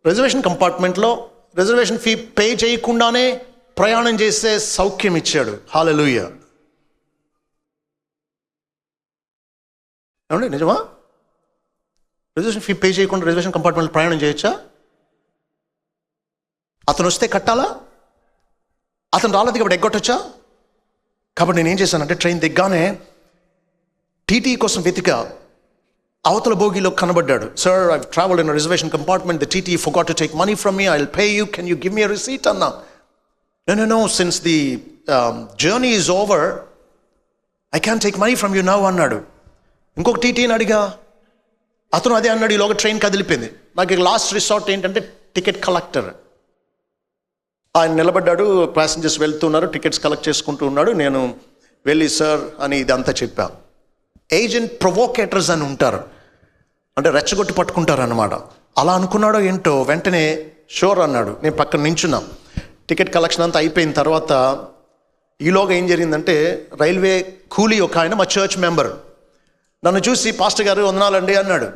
రిజర్వేషన్ కంపార్ట్మెంట్లో రిజర్వేషన్ ఫీ పే చేయకుండానే ప్రయాణం చేసే సౌఖ్యం ఇచ్చాడు. హల్లెలూయా. ఏమండి నిజమా? రిజర్వేషన్ ఫీ పే చేయకుండా రిజర్వేషన్ కంపార్ట్మెంట్లో ప్రయాణం చేయొచ్చా? అతను వస్తే కట్టాలా? అతను రాలేదు కాబట్టి ఎగ్గొట్టొచ్చా? కాబట్టి నేను ఏం చేశానంటే ట్రైన్ దిగ్గానే టీటీ కోసం వెతికా. అవతల బోగిలో కనబడ్డాడు. Sir, I've travelled in reservation compartment, the TT forgot to take money from me, I will pay you, can you give me a receipt అన్నా. No since the journey is over I can take money from you now అన్నాడు. ఇంకొక టీటీని అడిగా, అతను అదే అన్నాడు. ఈలోగా train కదిలిపోయింది. నాకు last resort ఏంటంటే టికెట్ కలెక్టర్. ఆయన నిలబడ్డాడు, ప్యాసింజర్స్ వెళ్తున్నారు, టికెట్స్ కలెక్ట్ చేసుకుంటూ ఉన్నాడు. నేను వెళ్ళి సార్ అని ఇదంతా చెప్పా. ఏజెంట్ ప్రొవోకేటర్స్ అని ఉంటారు, అంటే రెచ్చగొట్టి పట్టుకుంటారు అన్నమాట. అలా అనుకున్నాడో ఏంటో వెంటనే షూర్ అన్నాడు. నేను పక్కన నించున్నా. టికెట్ కలెక్షన్ అంతా అయిపోయిన తర్వాత ఈలోగా ఏం జరిగిందంటే రైల్వే కూలీ ఒక ఆయన, మా చర్చ్ మెంబర్, నన్ను చూసి పాస్టర్ గారు వందనాలండి అన్నాడు.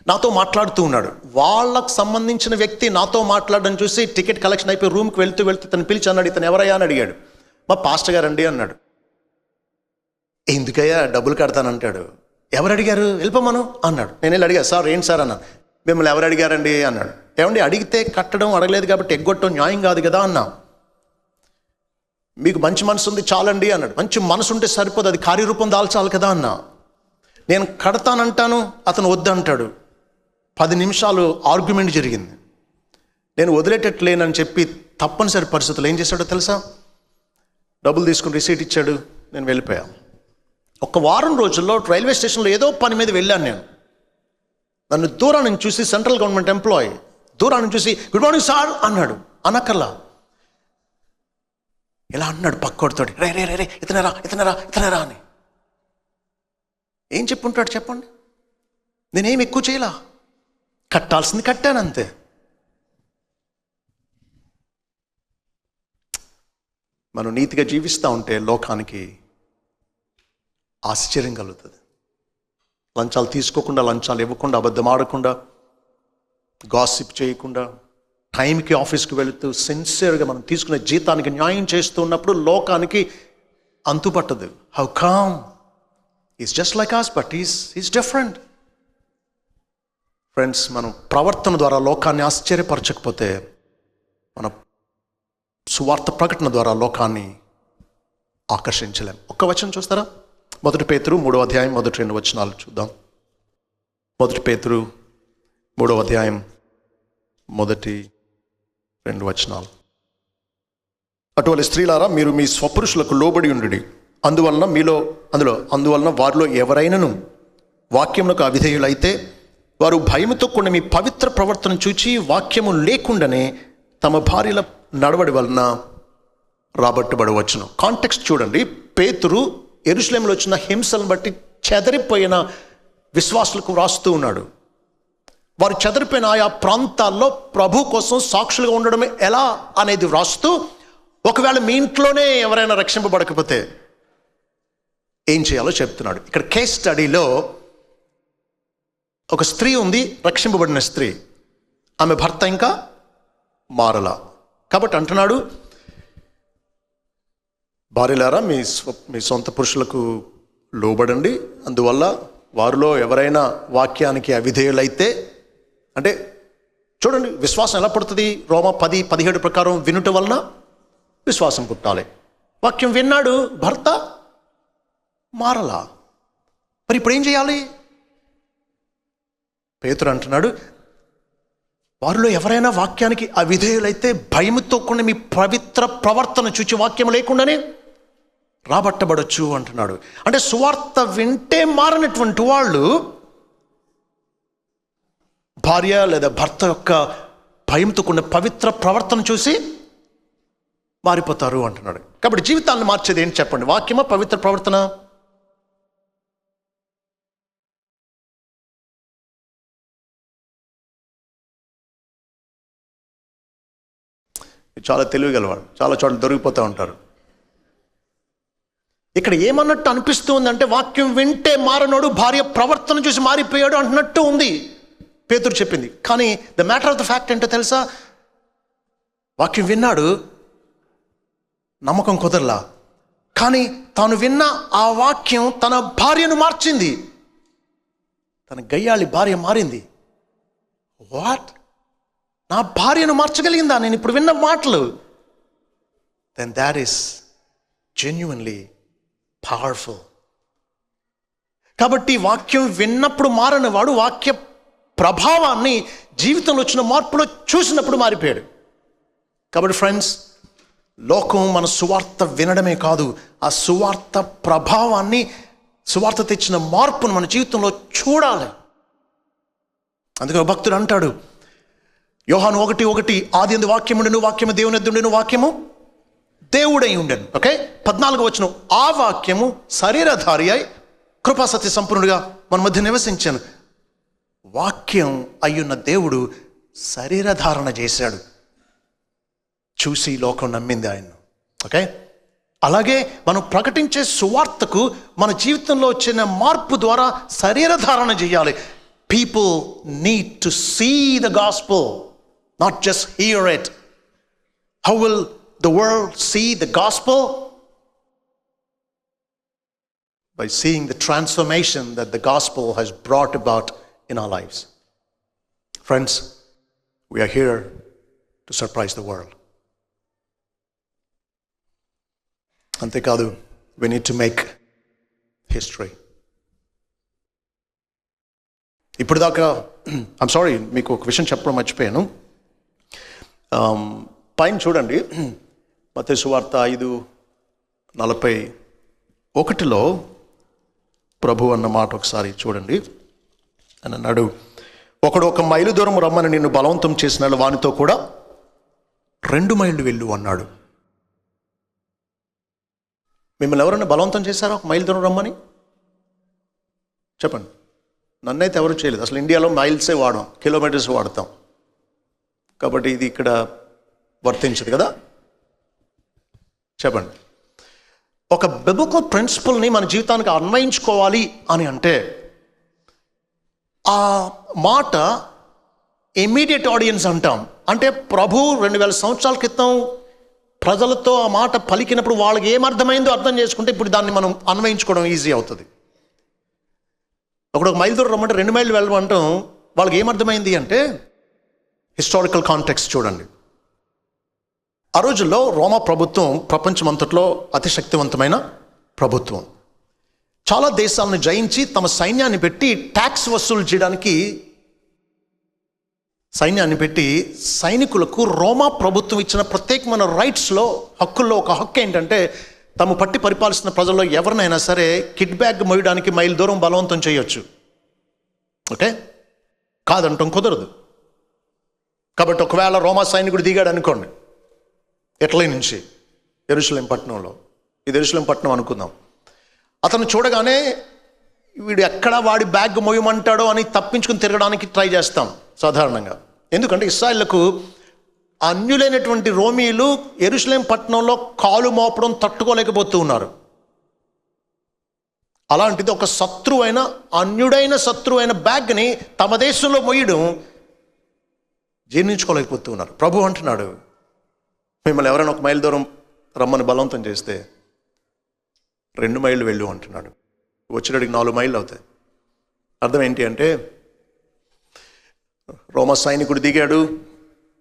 నాతో మాట్లాడుతూ ఉన్నాడు. వాళ్ళకు సంబంధించిన వ్యక్తి నాతో మాట్లాడడం చూసి టికెట్ కలెక్షన్ అయిపోయి రూమ్కి వెళ్తూ తను పిలిచి అన్నాడు, ఇతను ఎవరయ్యా అని అడిగాడు. మా పాస్టర్ గారు అండి అన్నాడు. ఎందుకయ్యా? డబ్బులు కడతానంటాడు. ఎవరు అడిగారు? వెళ్ళిపోమను అన్నాడు. నేను వెళ్ళి అడిగా, సార్ ఏంటి సార్ అన్నాను. మిమ్మల్ని ఎవరు అడిగారండి అన్నాడు. ఏమండి, అడిగితే కట్టడం, అడగలేదు కాబట్టి ఎగ్గొట్టడం న్యాయం కాదు కదా అన్నా. మీకు మంచి మనసు ఉంది చాలండి అన్నాడు. మంచి మనసు ఉంటే సరిపోదు, అది కార్యరూపం దాల్చాలి కదా అన్నా. నేను కడతానంటాను, అతను వద్దంటాడు. 10 నిమిషాలు ఆర్గ్యుమెంట్ జరిగింది. నేను వదిలేటట్లేనని చెప్పి తప్పనిసరి పరిస్థితులు ఏం చేశాడో తెలుసా? డబ్బులు తీసుకుని రిసీట్ ఇచ్చాడు. నేను వెళ్ళిపోయా. ఒక వారం రోజుల్లో రైల్వే స్టేషన్లో ఏదో పని మీద వెళ్ళాను నేను. నన్ను దూరం నుంచి చూసి, సెంట్రల్ గవర్నమెంట్ ఎంప్లాయీ, దూరం నుంచి చూసి గుడ్ మార్నింగ్ సార్ అన్నాడు. అనక్కర్లా, ఇలా అన్నాడు పక్కోడితోటి, రే రే రే ఇతనరా ఇతనరా ఇతనరా అని. ఏం చెప్పుంటాడు చెప్పండి? నేనేం ఎక్కువ చేయలా, కట్టాల్సింది కట్టాను అంతే. మనం నీతిగా జీవిస్తూ ఉంటే లోకానికి ఆశ్చర్యం కలుగుతుంది. లంచాలు తీసుకోకుండా, లంచాలు ఇవ్వకుండా, అబద్ధం ఆడకుండా, గాసిప్ చేయకుండా, టైంకి ఆఫీస్కి వెళుతూ సిన్సియర్గా మనం తీసుకునే జీతానికి న్యాయం చేస్తూ ఉన్నప్పుడు లోకానికి అంతుపట్టదు. How come? Is just like us, but is different. Friends, మనం ప్రవర్తన ద్వారా లోకాన్ని ఆశ్చర్యపరచకపోతే మన సువార్త ప్రకటన ద్వారా లోకాన్ని ఆకర్షించలేం. ఒక్క వచనం చూస్తారా? 1 పేతురు 3వ అధ్యాయం 1-2 వచనాలు చూద్దాం. 1 పేతురు 3వ అధ్యాయం 1-2 వచనాలు. అటువంటి స్త్రీలారా, మీరు మీ స్వపురుషులకు లోబడి ఉండుడి. అందువలన వారిలో ఎవరైనను వాక్యమునకు అవిధేయులైతే వారు భయముతో కూడిన మీ పవిత్ర ప్రవర్తన చూచి వాక్యము లేకుండానే తమ భార్యల నడవడి వలన రాబట్టబడవచ్చును. కాంటెక్స్ట్ చూడండి. పేతురు యెరూషలేములో వచ్చిన హింసలను బట్టి చెదరిపోయిన విశ్వాసులకు వ్రాస్తూ ఉన్నాడు. వారు చెదరిపోయిన ఆయా ప్రాంతాల్లో ప్రభు కోసం సాక్షులుగా ఉండడం ఎలా అనేది వ్రాస్తూ, ఒకవేళ మీ ఇంట్లోనే ఎవరైనా రక్షింపబడకపోతే ఏం చేయాలో చెప్తున్నాడు. ఇక్కడ కేస్ స్టడీలో ఒక స్త్రీ ఉంది, రక్షింపబడిన స్త్రీ. ఆమె భర్త ఇంకా మారలా. కాబట్టి అంటున్నాడు, భార్యలారా మీ సొంత పురుషులకు లోబడండి. అందువల్ల వారిలో ఎవరైనా వాక్యానికి అవిధేయులైతే, అంటే చూడండి విశ్వాసం ఎలా పుడుతుంది? రోమా 10:17 ప్రకారం వినుట వలన విశ్వాసం పుట్టాలి. వాక్యం విన్నాడు, భర్త మారలా. మరి ఇప్పుడు ఏం చేయాలి? పేతురు అంటున్నాడు, వారిలో ఎవరైనా వాక్యానికి అవిధేయులైతే భయముతో కూడిన మీ పవిత్ర ప్రవర్తన చూచి వాక్యం లేకుండానే రాబట్టబడొచ్చు అంటున్నాడు. అంటే సువార్త వింటే మారనటువంటి వాళ్ళు భార్య లేదా భర్త యొక్క భయంతో కూడిన పవిత్ర ప్రవర్తన చూసి మారిపోతారు అంటున్నాడు. కాబట్టి జీవితాలను మార్చేది ఏంటి చెప్పండి? వాక్యమా, పవిత్ర ప్రవర్తన? చాలా తెలివిగలవాడు, చాలా చోట్ల దొరికిపోతూ ఉంటారు. ఇక్కడ ఏమన్నట్టు అనిపిస్తుందంటే వాక్యం వింటే మారనోడు భార్య ప్రవర్తన చూసి మారిపోయాడు అంటున్నట్టు ఉంది పేతురు చెప్పింది. కానీ the matter of the fact ఏంటో తెలుసా? వాక్యం విన్నాడు, నమ్మకం కుదరలా, కానీ తాను విన్న ఆ వాక్యం తన భార్యను మార్చింది. తన గయ్యాళి భార్య మారింది. వాట్? నా భార్యను మార్చగలిగిందా నేను ఇప్పుడు విన్న మాటలు? Then that is genuinely powerful. కాబట్టి వాక్యం విన్నప్పుడు మారని వాడు వాక్య ప్రభావాన్ని జీవితంలో వచ్చిన మార్పులో చూసినప్పుడు మారిపోయాడు. కాబట్టి ఫ్రెండ్స్, లోకం మన సువార్త వినడమే కాదు, ఆ సువార్త ప్రభావాన్ని, సువార్త తెచ్చిన మార్పును మన జీవితంలో చూడాలి. అందుకే భక్తుడు అంటాడు, యోహాను 1:1, ఆదియందు వాక్యము ఉండెను, వాక్యము దేవుని యొద్ద ఉండెను, వాక్యము దేవుడై ఉండెను. ఓకే, 14వ వచనం, ఆ వాక్యము శరీరధారి అయి కృపా సత్య సంపూర్ణుడిగా మన మధ్య నివసించాను. వాక్యం అయ్యున్న దేవుడు శరీరధారణ చేశాడు. చూసి లోకం నమ్మింది ఆయన్ను. ఓకే, అలాగే మనం ప్రకటించే సువార్తకు మన జీవితంలో వచ్చిన మార్పు ద్వారా శరీరధారణ చేయాలి. People need to see the gospel, not just hear it. How will the world see the gospel? By seeing the transformation that the gospel has brought about in our lives. Friends, we are here to surprise the world. అంతేకాదు, we need to make history. ఇప్పుడు దాకా I'm sorry, మీకు ఒక విషయం చెప్పడం మర్చిపోయాను. పైన చూడండి, మత్తయి సువార్త 5:41 ప్రభు అన్న మాట ఒకసారి చూడండి. అని అన్నాడు, ఒకడు 1 మైలు దూరం రమ్మని నిన్ను బలవంతం చేసిన వానితో కూడా 2 మైళ్ళు వెళ్ళు అన్నాడు. మిమ్మల్ని ఎవరైనా బలవంతం చేశారా 1 మైలు దూరం రమ్మని? చెప్పండి. నన్నైతే ఎవరు చేయలేదు. అసలు ఇండియాలో మైల్సే వాడం, కిలోమీటర్స్ వాడతాం. కాబట్టి ఇది ఇక్కడ వర్తించదు కదా. చెప్పండి. ఒక బిబిలికల్ ప్రిన్సిపల్ని మన జీవితానికి అన్వయించుకోవాలి అని అంటే ఆ మాట ఇమ్మీడియట్ ఆడియన్స్ అంటాం. అంటే ప్రభు 2000 సంవత్సరాల క్రితం ప్రజలతో ఆ మాట పలికినప్పుడు వాళ్ళకి ఏమర్థమైందో అర్థం చేసుకుంటే ఇప్పుడు దాన్ని మనం అన్వయించుకోవడం ఈజీ అవుతుంది. ఒకడు 1 మైలు దూరం రమ్మంటే 2 మైళ్ళు వెళ్ళమంటాం. వాళ్ళకి ఏమర్థమైంది అంటే హిస్టారికల్ కాంటెక్స్ట్ చూడండి. ఆ రోజుల్లో రోమా ప్రభుత్వం ప్రపంచమంతట్లో అతి శక్తివంతమైన ప్రభుత్వం. చాలా దేశాలను జయించి తమ సైన్యాన్ని పెట్టి ట్యాక్స్ వసూలు చేయడానికి సైన్యాన్ని పెట్టి సైనికులకు రోమా ప్రభుత్వం ఇచ్చిన ప్రత్యేకమైన రైట్స్లో, హక్కుల్లో ఒక హక్కు ఏంటంటే తాము పట్టి పరిపాలిస్తున్న ప్రజల్లో ఎవరినైనా సరే కిడ్ బ్యాగ్ మోయడానికి మైలు దూరం బలవంతం చేయొచ్చు. ఓకే, కాదంటాం కుదరదు. కాబట్టి ఒకవేళ రోమా సైనికుడు దిగాడు అనుకోండి ఇటలీ నుంచి యెరూషలేం పట్టణంలో, ఇది యెరూషలేం పట్టణం అనుకుందాం. అతను చూడగానే వీడు ఎక్కడ వాడి బ్యాగ్ మోయమంటాడో అని తప్పించుకుని తిరగడానికి ట్రై చేస్తాం సాధారణంగా. ఎందుకంటే ఇశ్రాయేలుకు అన్యులైనటువంటి రోమీలు యెరూషలేం పట్టణంలో కాలు మోపడం తట్టుకోలేకపోతూ ఉన్నారు. అలాంటిది ఒక శత్రువైన, అన్యుడైన శత్రువైన బ్యాగ్ని తమ దేశంలో మోయడం జీర్ణించుకోలేకపోతూ ఉన్నారు. ప్రభు అంటున్నాడు, మిమ్మల్ని ఎవరైనా 1 మైలు దూరం రమ్మని బలవంతం చేస్తే 2 మైళ్ళు వెళ్ళు అంటున్నాడు. వచ్చేటికి 4 మైళ్ళు అవుతాయి. అర్థం ఏంటి అంటే రోమా సైనికుడు దిగాడు,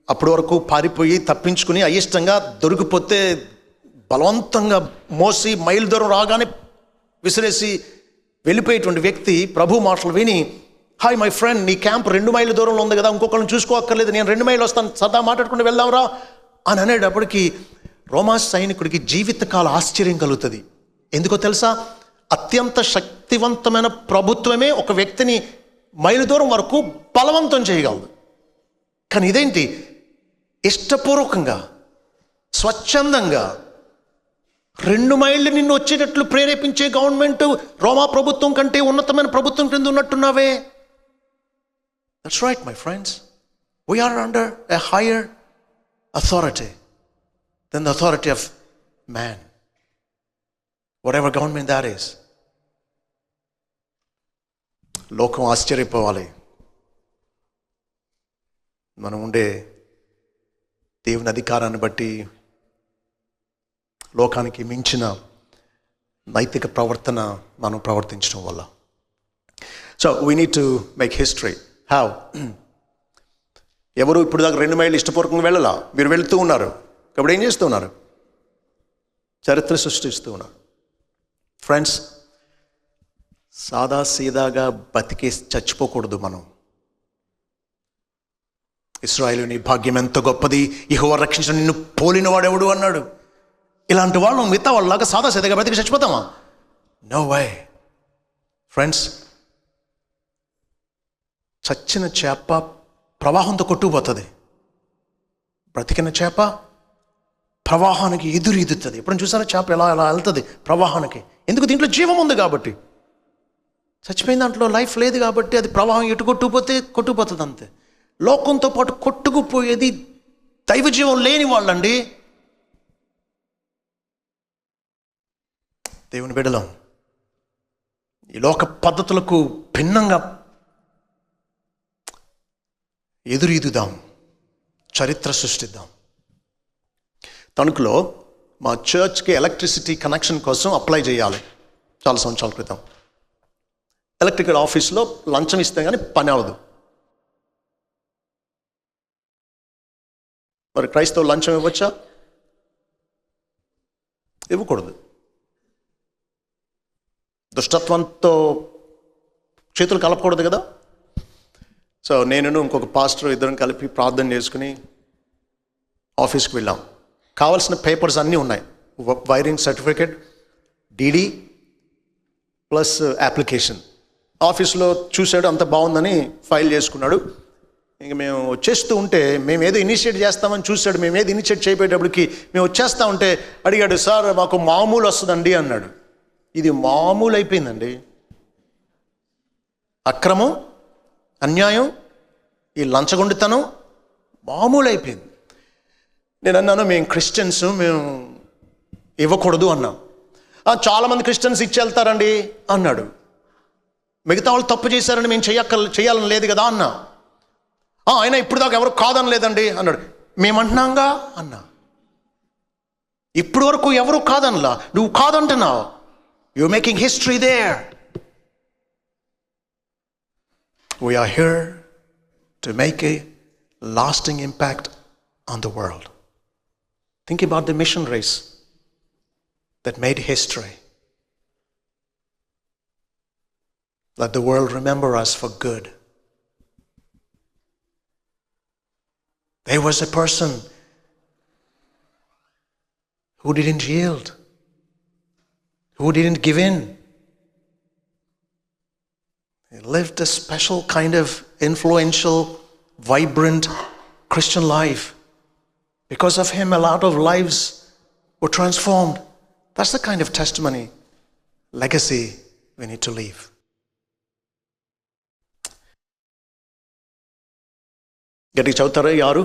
అప్పటి వరకు పారిపోయి తప్పించుకుని అయిష్టంగా దొరికిపోతే బలవంతంగా మోసి మైలు దూరం రాగానే విసిరేసి వెళ్ళిపోయేటువంటి వ్యక్తి ప్రభు మాటలు విని, హాయ్ మై ఫ్రెండ్, నీ క్యాంప్ 2 మైళ్ళ దూరంలో ఉంది కదా, ఇంకొకరిని చూసుకోక్కర్లేదు, నేను 2 మైళ్ళు వస్తాను, సరదా మాట్లాడుకుంటూ వెళ్దాంరా అని అనేటప్పటికీ రోమా సైనికుడికి జీవితకాల ఆశ్చర్యం కలుగుతుంది. ఎందుకో తెలుసా? అత్యంత శక్తివంతమైన ప్రభుత్వమే ఒక వ్యక్తిని మైలు దూరం వరకు బలవంతం చేయగలదు. కానీ ఇదేంటి, ఇష్టపూర్వకంగా, స్వచ్ఛందంగా 2 మైళ్ళు నిన్ను వచ్చేటట్లు ప్రేరేపించే గవర్నమెంట్ రోమా ప్రభుత్వం కంటే ఉన్నతమైన ప్రభుత్వం క్రింద ఉన్నట్టున్నావే. That's right my friends, we're under a higher authority. than the authority of man, whatever government that is. లోకం ఆశ్చర్యపోవాలి మనం ఉండే దేవుని అధికారాన్ని బట్టి, లోకానికి మించిన నైతిక ప్రవర్తన మనం ప్రవర్తించడం వల్ల. So we need to make history. How? ఎవరు ఇప్పుడు దాకా 2 మైళ్ళు ఇష్టపూర్వకంగా వెళ్ళాలా, మీరు వెళుతూ ఉన్నారు కాబట్టి ఏం చేస్తూ ఉన్నారు? చరిత్ర సృష్టిస్తూ ఉన్నారు. ఫ్రెండ్స్, సాదా సీదాగా బతికి చచ్చిపోకూడదు మనం. ఇశ్రాయేలు నీ భాగ్యం ఎంత గొప్పది, యెహోవా రక్షించిన నిన్ను పోలిన వాడెవడు అన్నాడు. ఇలాంటి వాళ్ళు మిగతా వాళ్ళలాగా సాదా సీదాగా బతికి చచ్చిపోతామా? No way. ఫ్రెండ్స్, చచ్చిన చేప ప్రవాహంతో కొట్టుకుపోతుంది, బ్రతికిన చేప ప్రవాహానికి ఎదురుతుంది. ఎప్పుడైనా చూసారా చేప ఎలా ఎలా వెళ్తుంది ప్రవాహానికి? ఎందుకు? దీంట్లో జీవం ఉంది కాబట్టి. చచ్చిపోయిన దాంట్లో లైఫ్ లేదు కాబట్టి అది ప్రవాహం ఎటు కొట్టుకుపోతుంది అంతే. లోకంతో పాటు కొట్టుకుపోయేది దైవ జీవం లేని వాళ్ళండి. దేవుని బిడ్డలం ఈ లోక పద్ధతులకు భిన్నంగా ఎదురీదుదాం, చరిత్ర సృష్టిద్దాం. తణుకులో మా చర్చ్కి ఎలక్ట్రిసిటీ కనెక్షన్ కోసం అప్లై చేయాలి చాలా సంవత్సరాల క్రితం. ఎలక్ట్రికల్ ఆఫీస్లో లంచం ఇస్తే కానీ పని అవ్వదు. మరి క్రైస్తవులు లంచం ఇవ్వచ్చా? ఇవ్వకూడదు. దుష్టత్వంతో చేతులు కలపకూడదు కదా. సో నేను ఇంకొక పాస్టర్ ఇద్దరం కలిపి ప్రార్థన చేసుకుని ఆఫీస్కి వెళ్ళాం. కావాల్సిన పేపర్స్ అన్నీ ఉన్నాయి, wiring certificate, DD plus application. ఆఫీస్లో చూశాడు, అంత బాగుందని ఫైల్ చేసుకున్నాడు. ఇంక మేము వచ్చేస్తూ ఉంటే, మేము ఏదో ఇనిషియేట్ చేస్తామని చూశాడు. మేము ఏదో ఇనిషియేట్ చేయబోయేటప్పటికి మేము వచ్చేస్తూ ఉంటే అడిగాడు, సార్ మాకు మామూలు వస్తుందండి అన్నాడు. ఇది మామూలు అయిపోయిందండి. అక్రమం, అన్యాయం, ఈ లంచగొండితనం మామూలు అయిపోయింది. నేను అన్నాను, మేము క్రిస్టియన్స్, మేము ఇవ్వకూడదు అన్నా. చాలామంది క్రిస్టియన్స్ ఇచ్చి వెళ్తారండి అన్నాడు. మిగతా వాళ్ళు తప్పు చేశారని మేము చేయాలని లేదు కదా అన్నా. అయినా ఇప్పుడు దాకా ఎవరు కాదని లేదండి అన్నాడు. మేమంటున్నాంగా అన్నా. ఇప్పుడు వరకు ఎవరు కాదనలా, నువ్వు కాదంటున్నావు. You're making history there. We are here to make a lasting impact on the world. Think about the missionaries that made history. Let the world remember us for good. There was a person who didn't yield, who didn't give in. He lived a special kind of influential, vibrant Christian life. Because of him, a lot of lives were transformed. That's the kind of testimony, legacy we need to leave. గట్టిగా చదువుతారా యారు?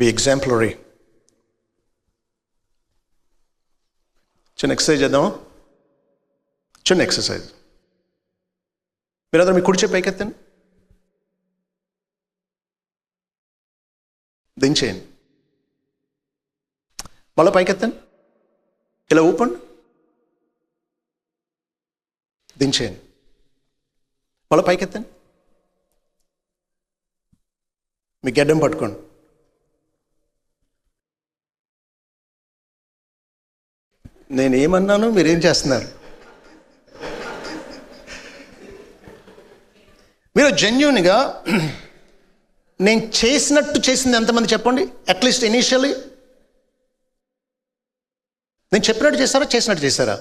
Be exemplary. చిన్న exercise చేద్దామా? చిన్న exercise. మీరందరూ మీ కుడి చేయి పైకెత్తండి, దించేయండి, మళ్ళీ పైకెత్తండి, ఇలా ఊపండి, దించేయండి, మళ్ళీ పైకెత్తండి, మీ గెడ్డం పట్టుకోండి. నేనేమన్నాను, మీరేం చేస్తున్నారు? మీరు జెన్యూన్గా నేను చేసినట్టు చేసింది ఎంతమంది చెప్పండి? అట్లీస్ట్ ఇనీషియల్లీ నేను చెప్పినట్టు చేశారా, చేసినట్టు చేశారా?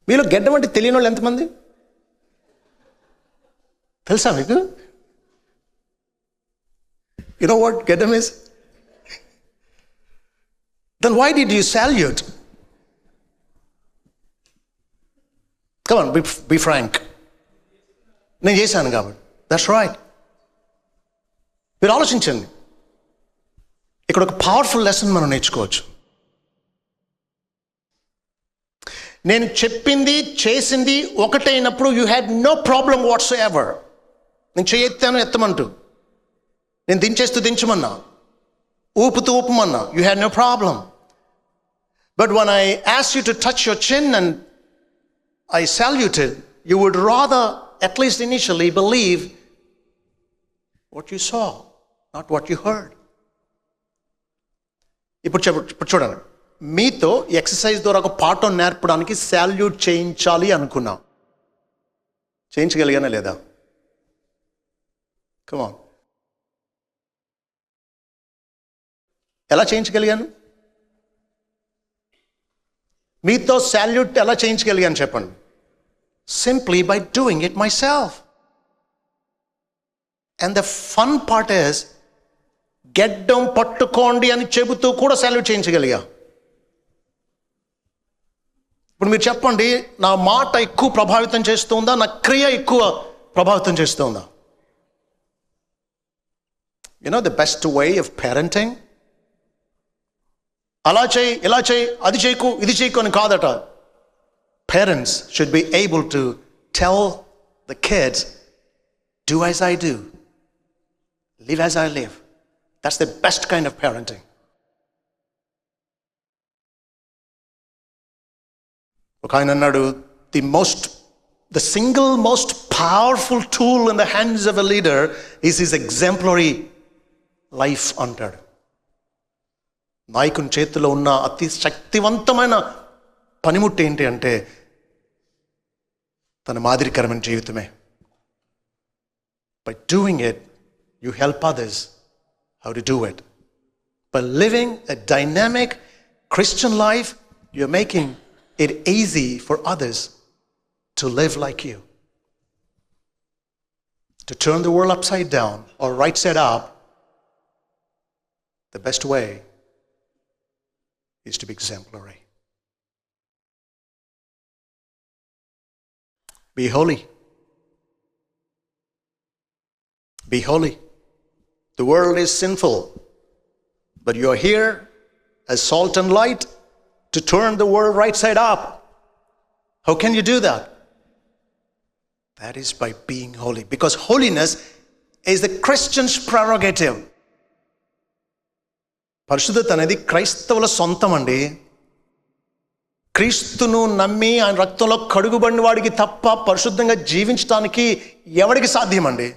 మీలో గెడ్డం అంటే తెలియని వాళ్ళు ఎంతమంది తెలుసా మీకు? యు నో వాట్ గెడ్డం is? Then why did you salute? Come on, be frank. నేను చేశాను కాబట్టి. That's right. మీరు ఆలోచించండి. ఇక్కడ ఒక పవర్ఫుల్ లెసన్ మనం నేర్చుకోవచ్చు. నేను చెప్పింది చేసింది ఒకటైనప్పుడు you had no problem whatsoever. నేను చేయెత్తాను ఎత్తమంటూ, నేను దించేస్తూ దించమన్నా, ఊపుతూ ఊపమన్నా, you had no problem. But when I ask you to touch your chin and I saluted, you would rather, at least initially, believe what you saw, not what you heard. ఇప్పుడు చూడండి, మీతో ఎక్సర్సైజ్ ద్వారా ఒక పాఠం నేర్పడానికి salute చేయించాలి అనుకున్నా. చేయించగలిగానా లేదా? Come on. ఎలా చేయించగలిగాను? మీతో సాల్యూట్ ఎలా చేయించగలిగాను చెప్పండి? Simply by doing it myself. And the fun part is, గెడ్డం పట్టుకోండి అని చెబుతూ కూడా సాల్యూట్ చేయించగలిగా. ఇప్పుడు మీరు చెప్పండి, నా మాట ఎక్కువ ప్రభావితం చేస్తుందా, నా క్రియ ఎక్కువ ప్రభావితం చేస్తుందా? You know the best way of parenting? అలా చేయి, ఇలా చేయి, అది చేయకు, ఇది చేయకు అని కాదట. Parents should be able to tell the kids, do as I do, live as I live. That's the best kind of parenting. ఒక ఆయన అన్నాడు, the single most powerful tool in the hands of a leader is his exemplary life అంటాడు. నాయకుని చేతిలో ఉన్న అతి శక్తివంతమైన పనిముట్టు ఏంటి అంటే తన మాదిరికరమైన జీవితమే. By doing it, you help others how to do it. By living a dynamic Christian life, you're making it easy for others to live like you. To turn the world upside down or right side up, the best way is to be exemplary. Be holy. Be holy. The world is sinful, but you are here as salt and light to turn the world right side up. How can you do that? That is by being holy, because holiness is the Christian's prerogative. పరిశుద్ధత అనేది క్రైస్తవుల సొంతం అండి. క్రీస్తును నమ్మి ఆయన రక్తంలో కడుగుబడిన వాడికి తప్ప పరిశుద్ధంగా జీవించడానికి ఎవడికి సాధ్యమండి?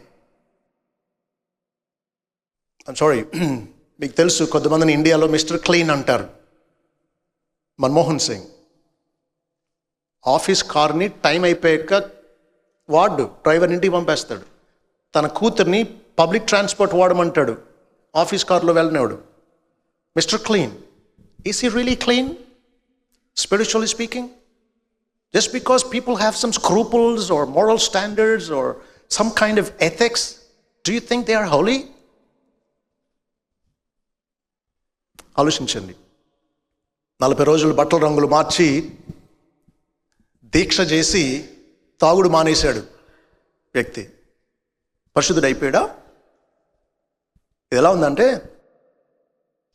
ఐమ్ సారీ, మీకు తెలుసు, కొంతమందిని ఇండియాలో మిస్టర్ క్లీన్ అంటారు. మన్మోహన్ సింగ్ ఆఫీస్ కార్ని టైం అయిపోయాక డ్రైవర్ ఇంటికి పంపేస్తాడు. తన కూతుర్ని పబ్లిక్ ట్రాన్స్పోర్ట్ వాడమంటాడు, ఆఫీస్ కార్లో వెళ్ళినవాడు. Mister clean. Is he really clean? Spiritually speaking, just because people have some scruples or moral standards or some kind of ethics, do you think they are holy? ఆలోచించండి. 40 రోజులు బట్టల రంగులు మార్చి దీక్ష చేసి తాగుడు మానేశాడు వ్యక్తి. పరిశుద్ధుడు అయిపోయాడా? ఇది ఎలా ఉందంటే,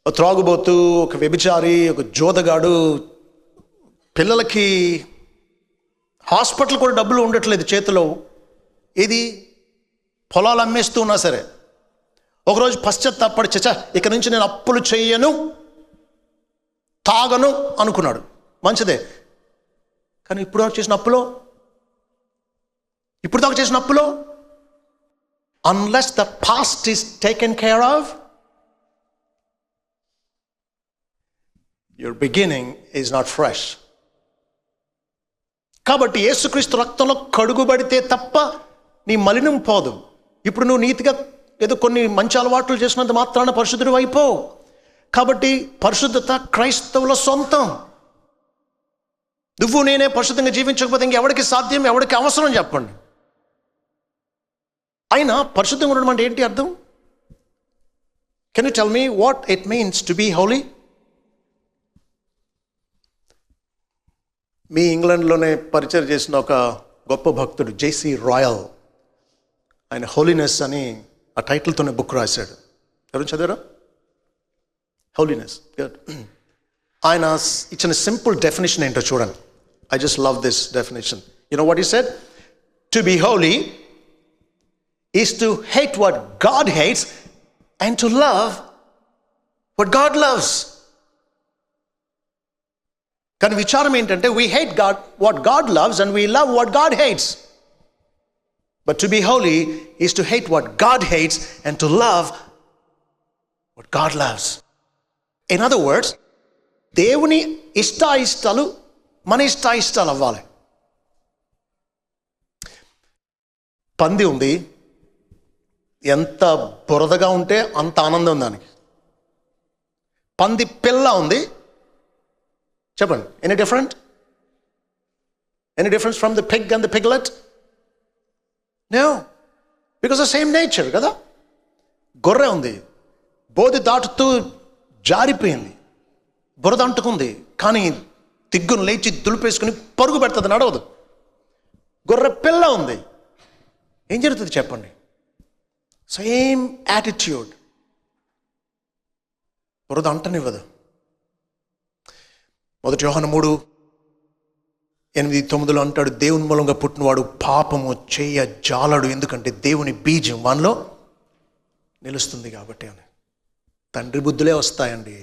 ఒక త్రాగుబోతు, ఒక వ్యభిచారి, ఒక జోదగాడు, పిల్లలకి హాస్పిటల్ కూడా డబ్బులు ఉండట్లేదు చేతిలో, ఏది పొలాలు అమ్మేస్తూ ఉన్నా సరే, ఒకరోజు పశ్చాత్తాపడి చచ్చా ఇక నుంచి నేను అప్పులు చెయ్యను, తాగను అనుకున్నాడు. మంచిదే, కానీ ఇప్పుడు దాకా చేసిన అప్పులో unless the past is taken care of, your beginning is not fresh. కాబట్టి యేసుక్రీస్తు రక్తంలో కడుగుబడితే తప్ప నీ మలినం పోదు. ఇప్పుడు నువ్వు నీతిగా ఏదో కొన్ని మంచి అలవాట్లు చేసినంత మాత్రాన పరిశుద్ధుడు అయిపోవు. కాబట్టి పరిశుద్ధత క్రైస్తవుల సొంతం. నువ్వు నేనే పరిశుద్ధంగా జీవించకపోతే ఇంకెవడికి సాధ్యం, ఎవడికి అవసరం చెప్పండి. అయినా పరిశుద్ధంగా ఉండడం అంటే ఏంటి అర్థం? Can you tell me what it means to be holy? మీ ఇంగ్లాండ్లోనే పరిచయం చేసిన ఒక గొప్ప భక్తుడు జేసీ రాయల్, ఆయన హోలీనెస్ అని ఆ టైటిల్తోనే బుక్ రాశాడు. ఎవరు చదివారా? హోలీనెస్. గుడ్. ఆయన ఇచ్చిన సింపుల్ డెఫినేషన్ ఏంటో చూడండి. I just love this definition. You know what he said? To be holy is to hate what God hates and to love what God loves. కానీ విచారం ఏంటంటే, we hate God what God loves and we love what God hates. But to be holy is to hate what God hates and to love what God loves. In other words, దేవుని ఇష్టాయిష్టాలు మన ఇష్టాయిష్టాలు అవ్వాలి. పంది ఉంది, ఎంత బురదగా ఉంటే అంత ఆనందం దానికి. పంది పిల్ల ఉంది, చెప్పండి, any difference from the pig and the piglet? No, because the same nature కదా. గొర్రె ఉంది, బోధి దాటుతూ జారిపోయింది, బురద అంటుకుంది, కానీ తిగ్గును లేచి దులిపేసుకుని పరుగు పెడుతుంది, నడవదు. గొర్రె పిల్ల ఉంది, ఏం జరుగుతుంది చెప్పండి? సేమ్ యాటిట్యూడ్, బురద అంటనివ్వదు. 1 యోహాను 3:8-9 అంటాడు, దేవుని మూలంగా పుట్టినవాడు పాపము చేయ జాలడు, ఎందుకంటే దేవుని బీజం వానిలో నిలుస్తుంది కాబట్టి అని. తండ్రి బుద్ధులే వస్తాయండి,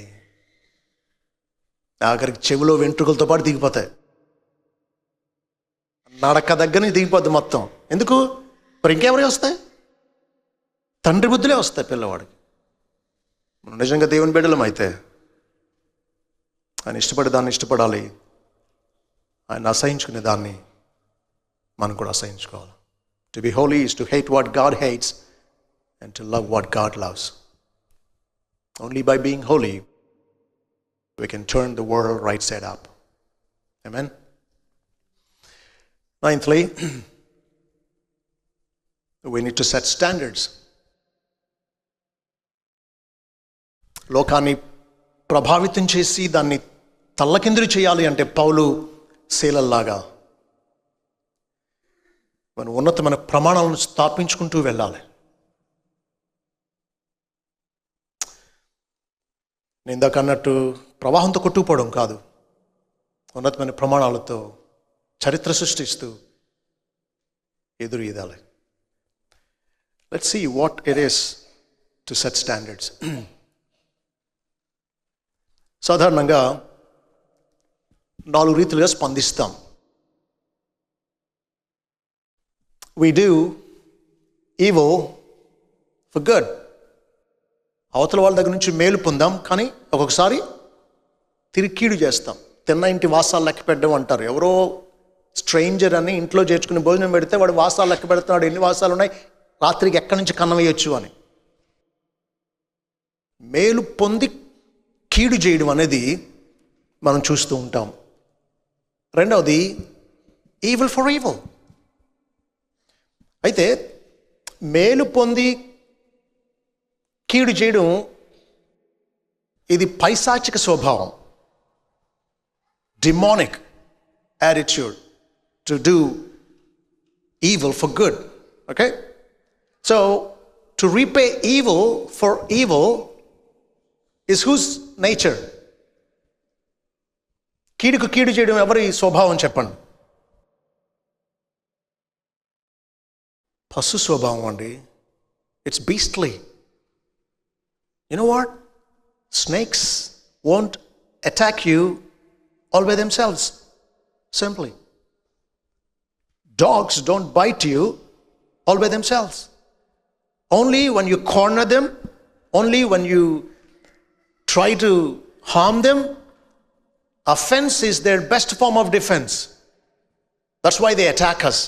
ఆఖరికి చెవిలో వెంట్రుకలతో పాటు దిగిపోతాయి, నడక దగ్గర దిగిపోద్ది మొత్తం. ఎందుకు? మరి ఇంకెవరి వస్తాయి? తండ్రి బుద్ధులే వస్తాయి పిల్లవాడికి. మనం నిజంగా దేవుని బిడ్డలం అయితే ఆయన ఇష్టపడే దాన్ని ఇష్టపడాలి, ఆయన అసహించుకునే దాన్ని మనం కూడా అసహించుకోవాలి. To be holy is to hate what God hates and to love what God loves. Only by being holy we can turn the world right side up. Amen. Ninthly, we need to set standards. లోకాన్ని ప్రభావితం చేసి దాన్ని తల్లకిందులు చేయాలి అంటే పౌలు శీలల్లాగా మన ఉన్నతమైన ప్రమాణాలను స్థాపించుకుంటూ వెళ్ళాలి. నేను ఇందాక అన్నట్టు ప్రవాహంతో కొట్టుకుపోవడం కాదు, ఉన్నతమైన ప్రమాణాలతో చరిత్ర సృష్టిస్తూ ఎదురు ఈదాలి. Let's see what it is to set standards. సాధారణంగా 4 రీతిలుగా స్పందిస్తాం. We do evil for good. అవతల వాళ్ళ దగ్గర నుంచి మేలు పొందాం, కానీ ఒక్కొక్కసారి తిరిగి కీడు చేస్తాం. తిన్న ఇంటి వాసాలు లెక్క పెట్టడం అంటారు. ఎవరో స్ట్రేంజర్ అని ఇంట్లో చేర్చుకుని భోజనం పెడితే వాడు వాసాలు లెక్క పెడుతున్నాడు, ఎన్ని వాసాలు ఉన్నాయి, రాత్రికి ఎక్కడి నుంచి కన్నం వేయొచ్చు అని. మేలు పొంది కీడు చేయడం అనేది మనం చూస్తూ ఉంటాం. రెండవది ఈవిల్ ఫర్ ఈవిల్. అయితే మేలు పొంది కీడు చేయడం ఇది పైశాచిక స్వభావం, demonic attitude to do evil for good. Okay, so to repay evil for evil is whose nature? కీడుకు కీడు చేయడం ఎవరి స్వభావం చెప్పండి? పశు స్వభావం అండి. It's beastly. You know what? Snakes won't attack you all by themselves. Simply. Dogs don't bite you all by themselves. Only when you corner them, only when you try to harm them, offense is their best form of defense. That's why they attack us.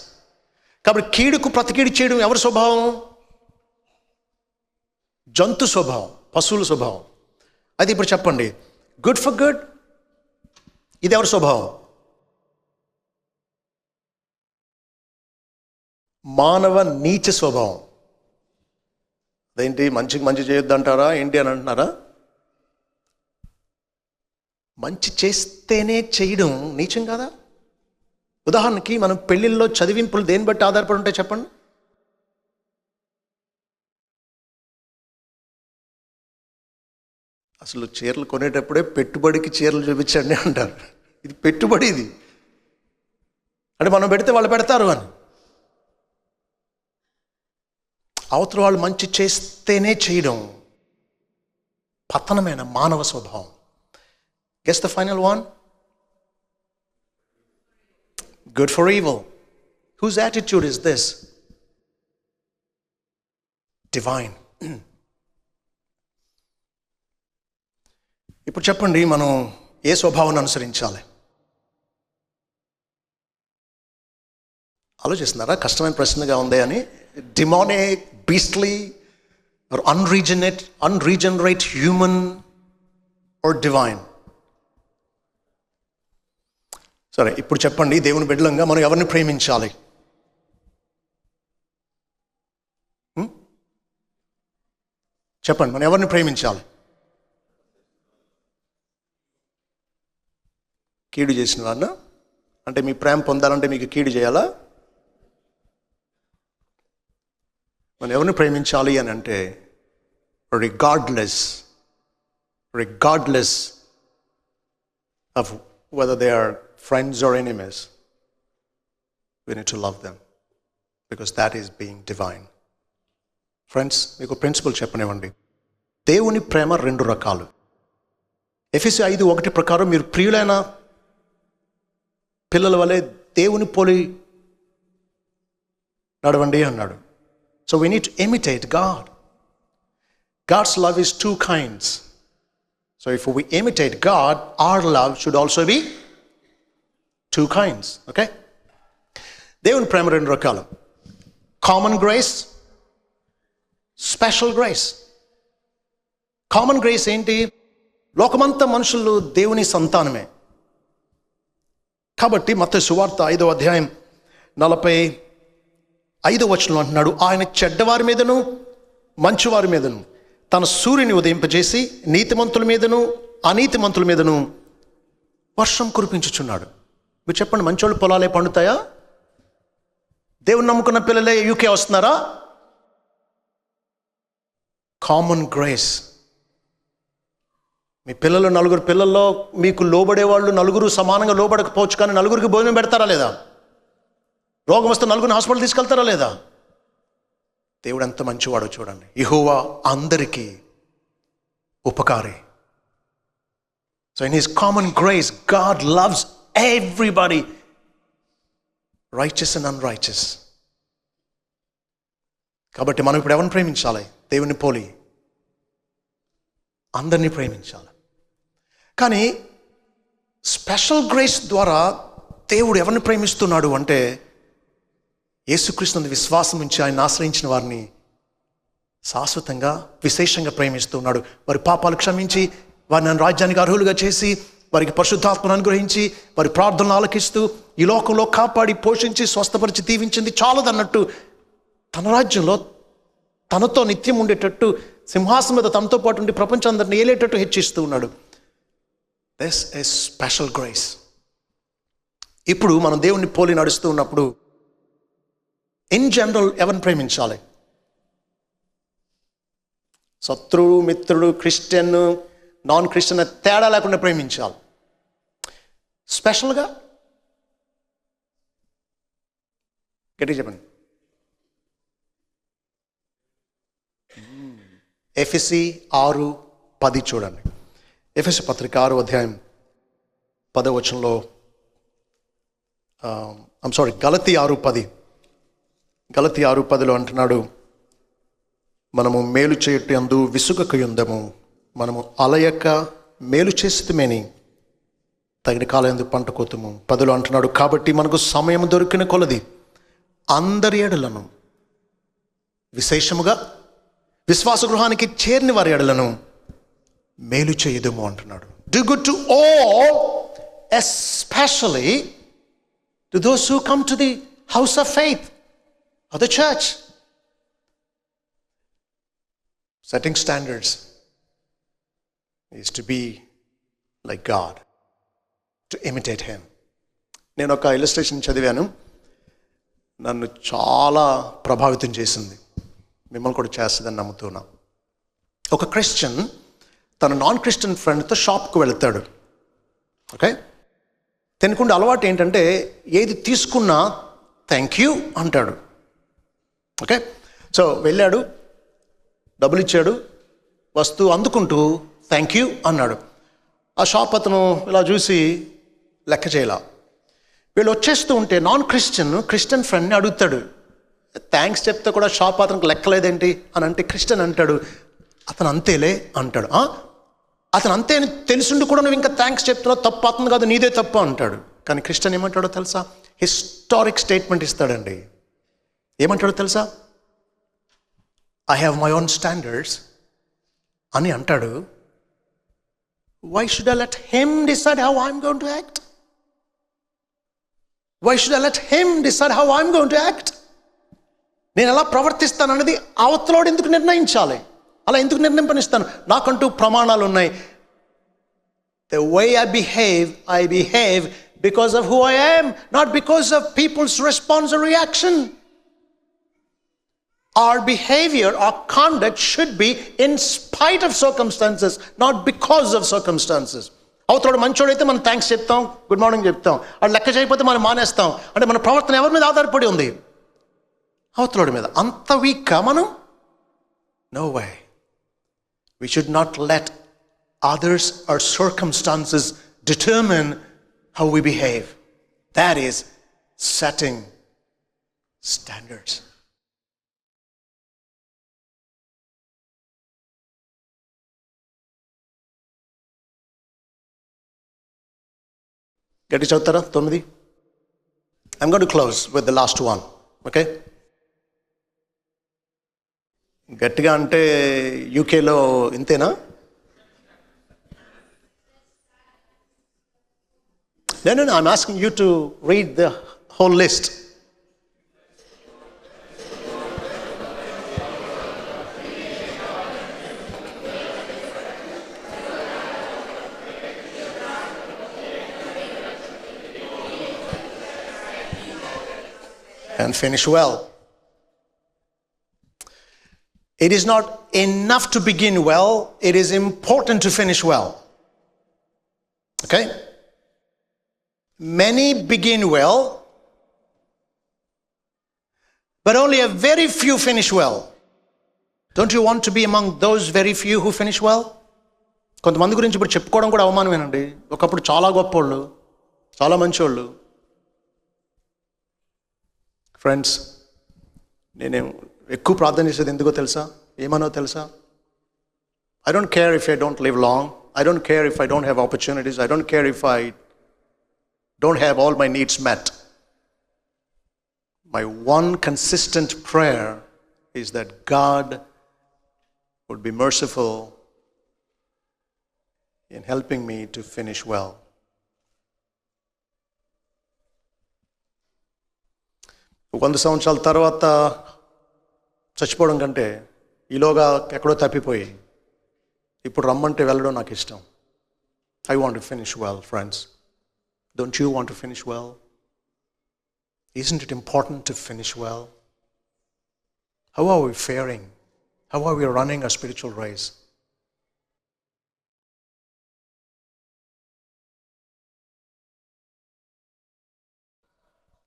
కాబట్టి కీడుకు ప్రతికీడు చేయడం ఎవరి స్వభావం? జంతు స్వభావం, పశువుల స్వభావం. అయితే ఇప్పుడు చెప్పండి, గుడ్ ఫర్ గుడ్ ఇది ఎవరి స్వభావం? మానవ నీచ స్వభావం. అదేంటి, మంచికి మంచి చేయొద్దు అంటారా ఏంటి అని అంటున్నారా? మంచి చేస్తేనే చేయడం నీచం కాదా? ఉదాహరణకి మనం పెళ్ళిళ్ళలో చదివింపులు దేన్ని బట్టి ఆధారపడి ఉంటాయి చెప్పండి? అసలు చీరలు కొనేటప్పుడే పెట్టుబడికి చీరలు చూపించండి అంటారు. ఇది పెట్టుబడి. ఇది అంటే మనం పెడితే వాళ్ళు పెడతారు అని. అవతల వాళ్ళు మంచి చేస్తేనే చేయడం పతనమైన మానవ స్వభావం. Guess the final one. Good for evil. Whose attitude is this? Divine. ఇప్పుడు చెప్పండి, మనం ఏ స్వభావాన్ని అనుసరించాలి? ఆలోచిస్తున్నారా? కష్టమైన ప్రశ్నగా ఉంది అని. Demonic, beastly, or unregenerate human or divine? సరే, ఇప్పుడు చెప్పండి, దేవుని బిడ్డలంగా మనం ఎవరిని ప్రేమించాలి? చెప్పండి, మనం ఎవరిని ప్రేమించాలి? కీడు చేసిన వారిని? అంటే మీ ప్రేమ పొందాలంటే మీకు కీడు చేయాలా? మనం ఎవరిని ప్రేమించాలి అని అంటే regardless of whether they are friends or enemies, we need to love them because that is being divine. Friends, మీకు ప్రిన్సిపల్ చెప్పనివ్వండి. దేవుని ప్రేమ రెండు రకాలు. ఎఫెసీ 5:1 ప్రకారం మీరు ప్రియులైన పిల్లల వలె దేవుని పోలి నడవండి అన్నాడు. So we need to imitate God. God's love is two kinds. So if we imitate God, our love should also be two kinds. Okay? దేవుని ప్రేమ రెండు రకాలు. Common grace, special grace. Common grace ఏంటి? లోకమంతా మనుషులు దేవుని సంతానమే. కాబట్టి మత్తయి సువార్త 5వ అధ్యాయం 45వ వచనంలో అంటున్నాడు, ఆయన చెడ్డవారి మీదను మంచివారి మీదను తన సూర్యుని ఉదయింపజేసి నీతిమంతుల మీదను అనీతిమంతుల మీదను వర్షం కురిపించుచున్నాడు. మీరు చెప్పండి, మంచోళ్ళు పొలాలే పండుతాయా? దేవుని నమ్ముకున్న పిల్లలే యూకే వస్తున్నారా? Common grace. మీ పిల్లలు, నలుగురు పిల్లల్లో మీకు లోబడేవాళ్ళు నలుగురు సమానంగా లోబడకపోవచ్చు, కానీ నలుగురికి భోజనం పెడతారా లేదా? రోగం వస్తే నలుగురిని హాస్పిటల్ తీసుకెళ్తారా లేదా? దేవుడు ఎంత మంచివాడో చూడండి. యెహోవా అందరికీ ఉపకారి. So in his common grace God loves everybody, righteous and unrighteous. కాబట్టి మనం ఇప్పుడు ఎవరిని ప్రేమించాలి? దేవుని పోలి అందరినీ ప్రేమించాలి. కానీ స్పెషల్ గ్రేస్ ద్వారా దేవుడు ఎవరిని ప్రేమిస్తున్నాడు అంటే, యేసుక్రీస్తునందు విశ్వాసం ఉంచి ఆయన ఆశ్రయించిన వారిని శాశ్వతంగా విశేషంగా ప్రేమిస్తున్నాడు. వారి పాపాలు క్షమించి వారిని రాజ్యానికి అర్హులుగా చేసి వారికి పరిశుద్ధాత్మను అనుగ్రహించి వారి ప్రార్థనలు ఆలకిస్తూ ఈ లోకంలో కాపాడి పోషించి స్వస్థపరిచి దీవించింది చాలదన్నట్టు తన రాజ్యంలో తనతో నిత్యం ఉండేటట్టు సింహాసనం మీద తనతో పాటు ఉండి ప్రపంచం అందరిని ఏలేటట్టు హెచ్చిస్తూ ఉన్నాడు. This is special grace. ఇప్పుడు మనం దేవుణ్ణి పోలి నడుస్తూ ఉన్నప్పుడు ఇన్ జనరల్ ఎవరిని ప్రేమించాలి? శత్రువు, మిత్రుడు, క్రిస్టియన్, నాన్ క్రిస్టియన్ తేడా లేకుండా ప్రేమించాలి. స్పెషల్గా గట్టిగా చెప్పండి. ఎఫెసీ 6:10 చూడండి. ఎఫెసీ పత్రిక 6వ అధ్యాయం 10వ వచనంలో గలతీ 6:10 అంటున్నాడు, మనము మేలు చేయట యందు విసుగక యుందము, మనము అలయక మేలు చేస్తుమేని తగిన కాలం యందు పంట కోతుము. 10లో అంటున్నాడు, కాబట్టి మనకు సమయం దొరికిన కొలది అందరి ఎడలను విశేషముగా విశ్వాస గృహానికి చేరిన వారి ఎడలను మేలు చేయదుము అంటున్నాడు. Do good to all, especially to those who come to the house of faith of the church. Setting standards is to be like God, to imitate Him. నేను ఒక ఇల్లస్ట్రేషన్ చదివాను, నన్ను చాలా ప్రభావితం చేసింది, మిమ్మల్ని కూడా చేస్తుందని నమ్ముతున్నా. ఒక క్రిస్టియన్ తన నాన్ క్రిస్టియన్ ఫ్రెండ్తో షాప్కి వెళ్తాడు. ఓకే, తినకుండా అలవాటు ఏంటంటే ఏది తీసుకున్నా థ్యాంక్ యూ అంటాడు. ఓకే, సో వెళ్ళాడు, డబ్బులు ఇచ్చాడు, వస్తువు అందుకుంటూ థ్యాంక్ యూ అన్నాడు. ఆ షాప్ అతను ఇలా చూసి లెక్క చేయలా. వీళ్ళు వచ్చేస్తూ ఉంటే నాన్ క్రిస్టియన్ ఫ్రెండ్ని అడుగుతాడు, థ్యాంక్స్ చెప్తే కూడా షాప్ అతనికి లెక్కలేదేంటి అని అంటే క్రిస్టియన్ అంటాడు, అతను అంతేలే అంటాడు. అతను అంతే అని తెలిసిండు కూడా నువ్వు ఇంకా థ్యాంక్స్ చెప్తున్నావు, తప్పు అతను కాదు నీదే తప్పు అంటాడు. కానీ క్రిస్టియన్ ఏమంటాడో తెలుసా? హిస్టారిక్ స్టేట్మెంట్ ఇస్తాడండి. ఏమంటాడో తెలుసా? I have my own standards అని అంటాడు. Why should I let him decide how I'm going to act? Why should I let him decide how I'm going to act? నేను ఎలా ప్రవర్తిస్తాను అన్నది అవతలోడు ఎందుకు నిర్ణయించాలి? అలా ఎందుకు నిర్ణయింపనిస్తాను? నాకంటూ ప్రమాణాలు ఉన్నాయి. The way I behave because of who I am, not because of people's response or reaction. Our behavior, our conduct should be in spite of circumstances, not because of circumstances. అవతలోడు మంచోడైతే మనం థ్యాంక్స్ చెప్తాం, good morning చెప్తాం. అది లెక్క చేయకపోతే మనం మానేస్తాం. అంటే మన ప్రవర్తన ఎవరి మీద ఆధారపడి ఉంది? అవతలోడి మీద. అంత వీక్గా మనం? No way. We should not let others or circumstances determine how we behave. That is setting standards. గట్టి చదువుతారా? 9. I'm going to close with the last one. Okay? గట్టిగా అంటే యూకేలో ఇంతేనా? No, I'm asking you to read the whole list. And finish well. It is not enough to begin well, it is important to finish well. Okay? Many begin well, but only a very few finish well. Don't you want to be among those very few who finish well? కొంతమంది గురించి ఇప్పుడు చెప్పుకోవడం కూడా అవమానమేనండి. ఒకప్పుడు చాలా గొప్పోళ్ళు, చాలా మంచోళ్ళు. Friends, నేనేం ఎక్కువ ప్రార్థన చేసేది ఎందుకో తెలుసా? ఏమనో తెలుసా? I don't care if I don't live long. I don't care if I don't have opportunities. I don't care if I don't have all my needs met. My one consistent prayer is that God would be merciful in helping me to finish well. 100 సంవత్సరాల తర్వాత చచ్చిపోవడం కంటే ఈలోగా ఎక్కడో తప్పిపోయి ఇప్పుడు రమ్మంటే వెళ్ళడం నాకు ఇష్టం. I want to finish well, friends. Don't you want to finish well? Isn't it important to finish well? How are we faring? How are we running our spiritual race?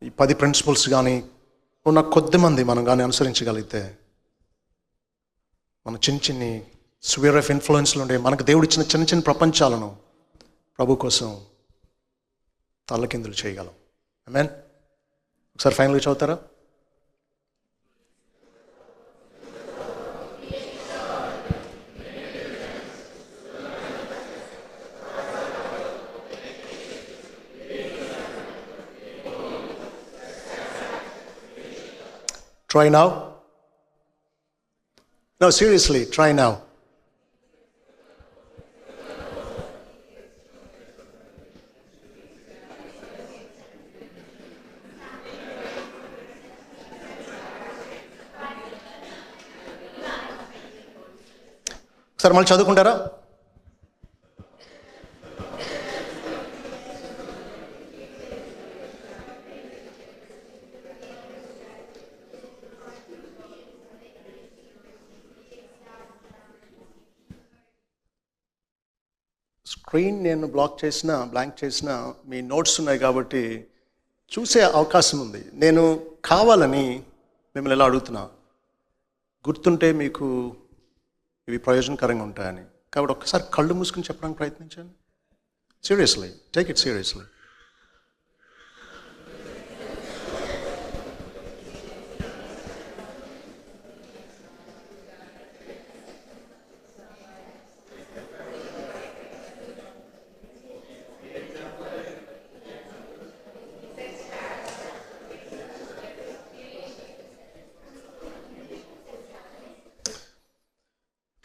ఈ 10 ప్రిన్సిపల్స్ కానీ ఉన్న కొద్దిమంది మనం కానీ అనుసరించగలిగితే మన చిన్ని స్పియర్ ఆఫ్ ఇన్ఫ్లుయెన్స్లు ఉండే మనకు దేవుడు ఇచ్చిన చిన్న ప్రపంచాలను ప్రభు కోసం తల్లకిందులు చేయగలం. ఆమేన్. ఒకసారి ఫైనల్గా చదువుతారా? Try now. No, seriously, try now. ఒకసారి మళ్ళీ చదువుకుంటారా? స్క్రీన్ నేను బ్లాంక్ చేసిన మీ నోట్స్ ఉన్నాయి కాబట్టి చూసే అవకాశం ఉంది. నేను కావాలని మిమ్మల్ని ఎలా అడుగుతున్నా, గుర్తుంటే మీకు ఇవి ప్రయోజనకరంగా ఉంటాయని. కాబట్టి ఒక్కసారి కళ్ళు మూసుకుని చెప్పడానికి ప్రయత్నించండి. Seriously, take it seriously.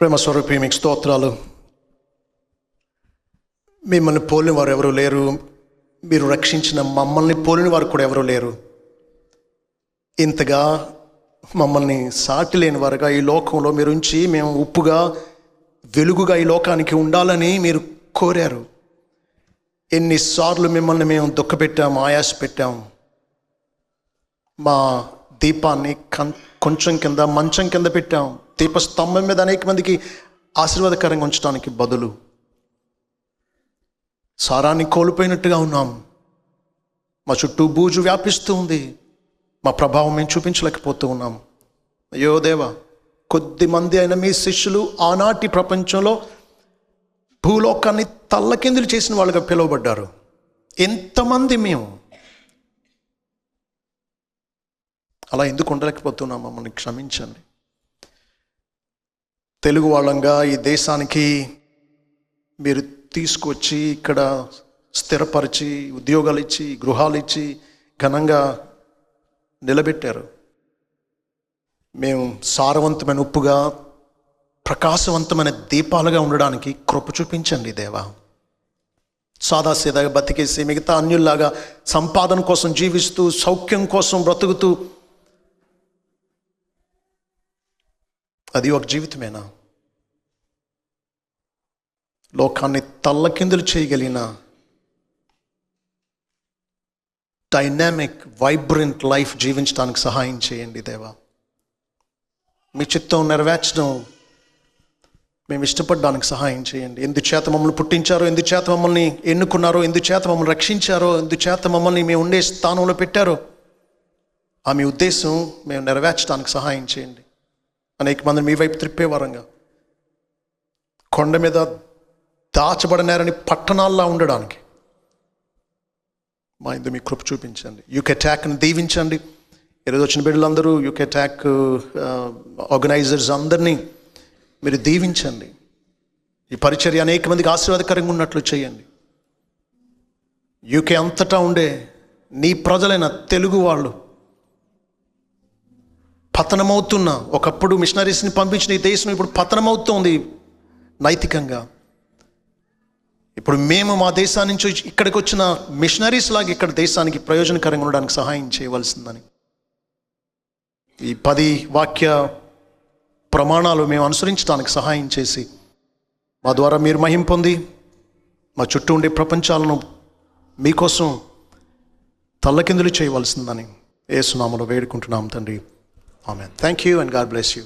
ప్రేమ స్వరూపి, మీకు స్తోత్రాలు. మిమ్మల్ని పోలిన వారు ఎవరు లేరు. మీరు రక్షించిన మమ్మల్ని పోలిన వారు కూడా ఎవరు లేరు. ఇంతగా మమ్మల్ని సాటి లేని వారుగా ఈ లోకంలో మీరు ఉంచి, మేము ఉప్పుగా వెలుగుగా ఈ లోకానికి ఉండాలని మీరు కోరారు. ఎన్నిసార్లు మిమ్మల్ని మేము దుఃఖపెట్టాం, ఆయాస పెట్టాం. మా దీపాన్ని కొంచెం కింద, మంచం కింద పెట్టాం. దీపస్తంభం మీద అనేక మందికి ఆశీర్వాదకరంగా ఉంచడానికి బదులు సారాన్ని కోల్పోయినట్టుగా ఉన్నాం. మా చుట్టూ బూజు వ్యాపిస్తూ ఉంది. మా ప్రభావం మేము చూపించలేకపోతూ ఉన్నాం. అయ్యో దేవా, కొద్ది మంది అయిన మీ శిష్యులు ఆనాటి ప్రపంచంలో భూలోకాన్ని తల్లకిందులు చేసిన వాళ్ళుగా పిలువబడ్డారు. ఎంతమంది మేము అలా ఎందుకు ఉండలేకపోతున్నాం? మమ్మల్ని క్షమించండి. తెలుగు వాళ్ళంగా ఈ దేశానికి మీరు తీసుకొచ్చి ఇక్కడ స్థిరపరిచి, ఉద్యోగాలు ఇచ్చి, గృహాలు ఇచ్చి ఘనంగా నిలబెట్టారు. మేము సారవంతమైన ఉప్పుగా, ప్రకాశవంతమైన దీపాలుగా ఉండడానికి కృప చూపించండి దేవా. సాదాసీదాగా బతికేసి మిగతా అన్యుల్లాగా సంపాదన కోసం జీవిస్తూ, సౌఖ్యం కోసం బ్రతుకుతూ, అది ఒక జీవితమేనా? లోకాన్ని తల్లకిందులు చేయగలిగిన డైనామిక్, వైబ్రెంట్ లైఫ్ జీవించడానికి సహాయం చేయండి దేవా. మీ చిత్తం నెరవేర్చడం మేము ఇష్టపడడానికి సహాయం చేయండి. ఎందుచేత మమ్మల్ని పుట్టించారో, ఎందుచేత మమ్మల్ని ఎన్నుకున్నారో, ఎందుచేత మమ్మల్ని రక్షించారో, ఎందుచేత మమ్మల్ని మేము ఉండే స్థానంలో పెట్టారో, ఆ మీ ఉద్దేశం మేము నెరవేర్చడానికి సహాయం చేయండి. అనేక మందిని మీ వైపు త్రిప్పేవారంగా, కొండ మీద దాచబడినారని పట్టణాల్లో ఉండడానికి మా ఇందు మీ కృప చూపించండి. యూకే ట్యాక్ని దీవించండి. ఈరోజు వచ్చిన బిడ్డలందరూ, యూకే ట్యాక్ ఆర్గనైజర్స్ అందరినీ మీరు దీవించండి. ఈ పరిచర్య అనేక మందికి ఆశీర్వాదకరంగా ఉన్నట్లు చేయండి. యూకే అంతటా ఉండే నీ ప్రజలైన తెలుగు వాళ్ళు పతనమవుతున్న, ఒకప్పుడు మిషనరీస్ని పంపించిన ఈ దేశం ఇప్పుడు పతనమవుతోంది నైతికంగా. ఇప్పుడు మేము మా దేశాన్ని నుంచి ఇక్కడికి వచ్చిన మిషనరీస్ లాగా ఇక్కడ దేశానికి ప్రయోజనకరంగా ఉండడానికి సహాయం చేయవలసిందని ఈ 10 వాక్య ప్రమాణాలు మేము అనుసరించడానికి సహాయం చేసి, మా ద్వారా మీరు మహిమ పొంది, మా చుట్టూ ఉండే ప్రపంచాలను మీకోసం తల్లకిందులు చేయవలసిందని యేసు నామములో వేడుకుంటున్నాం తండ్రి. Amen. Thank you and God bless you.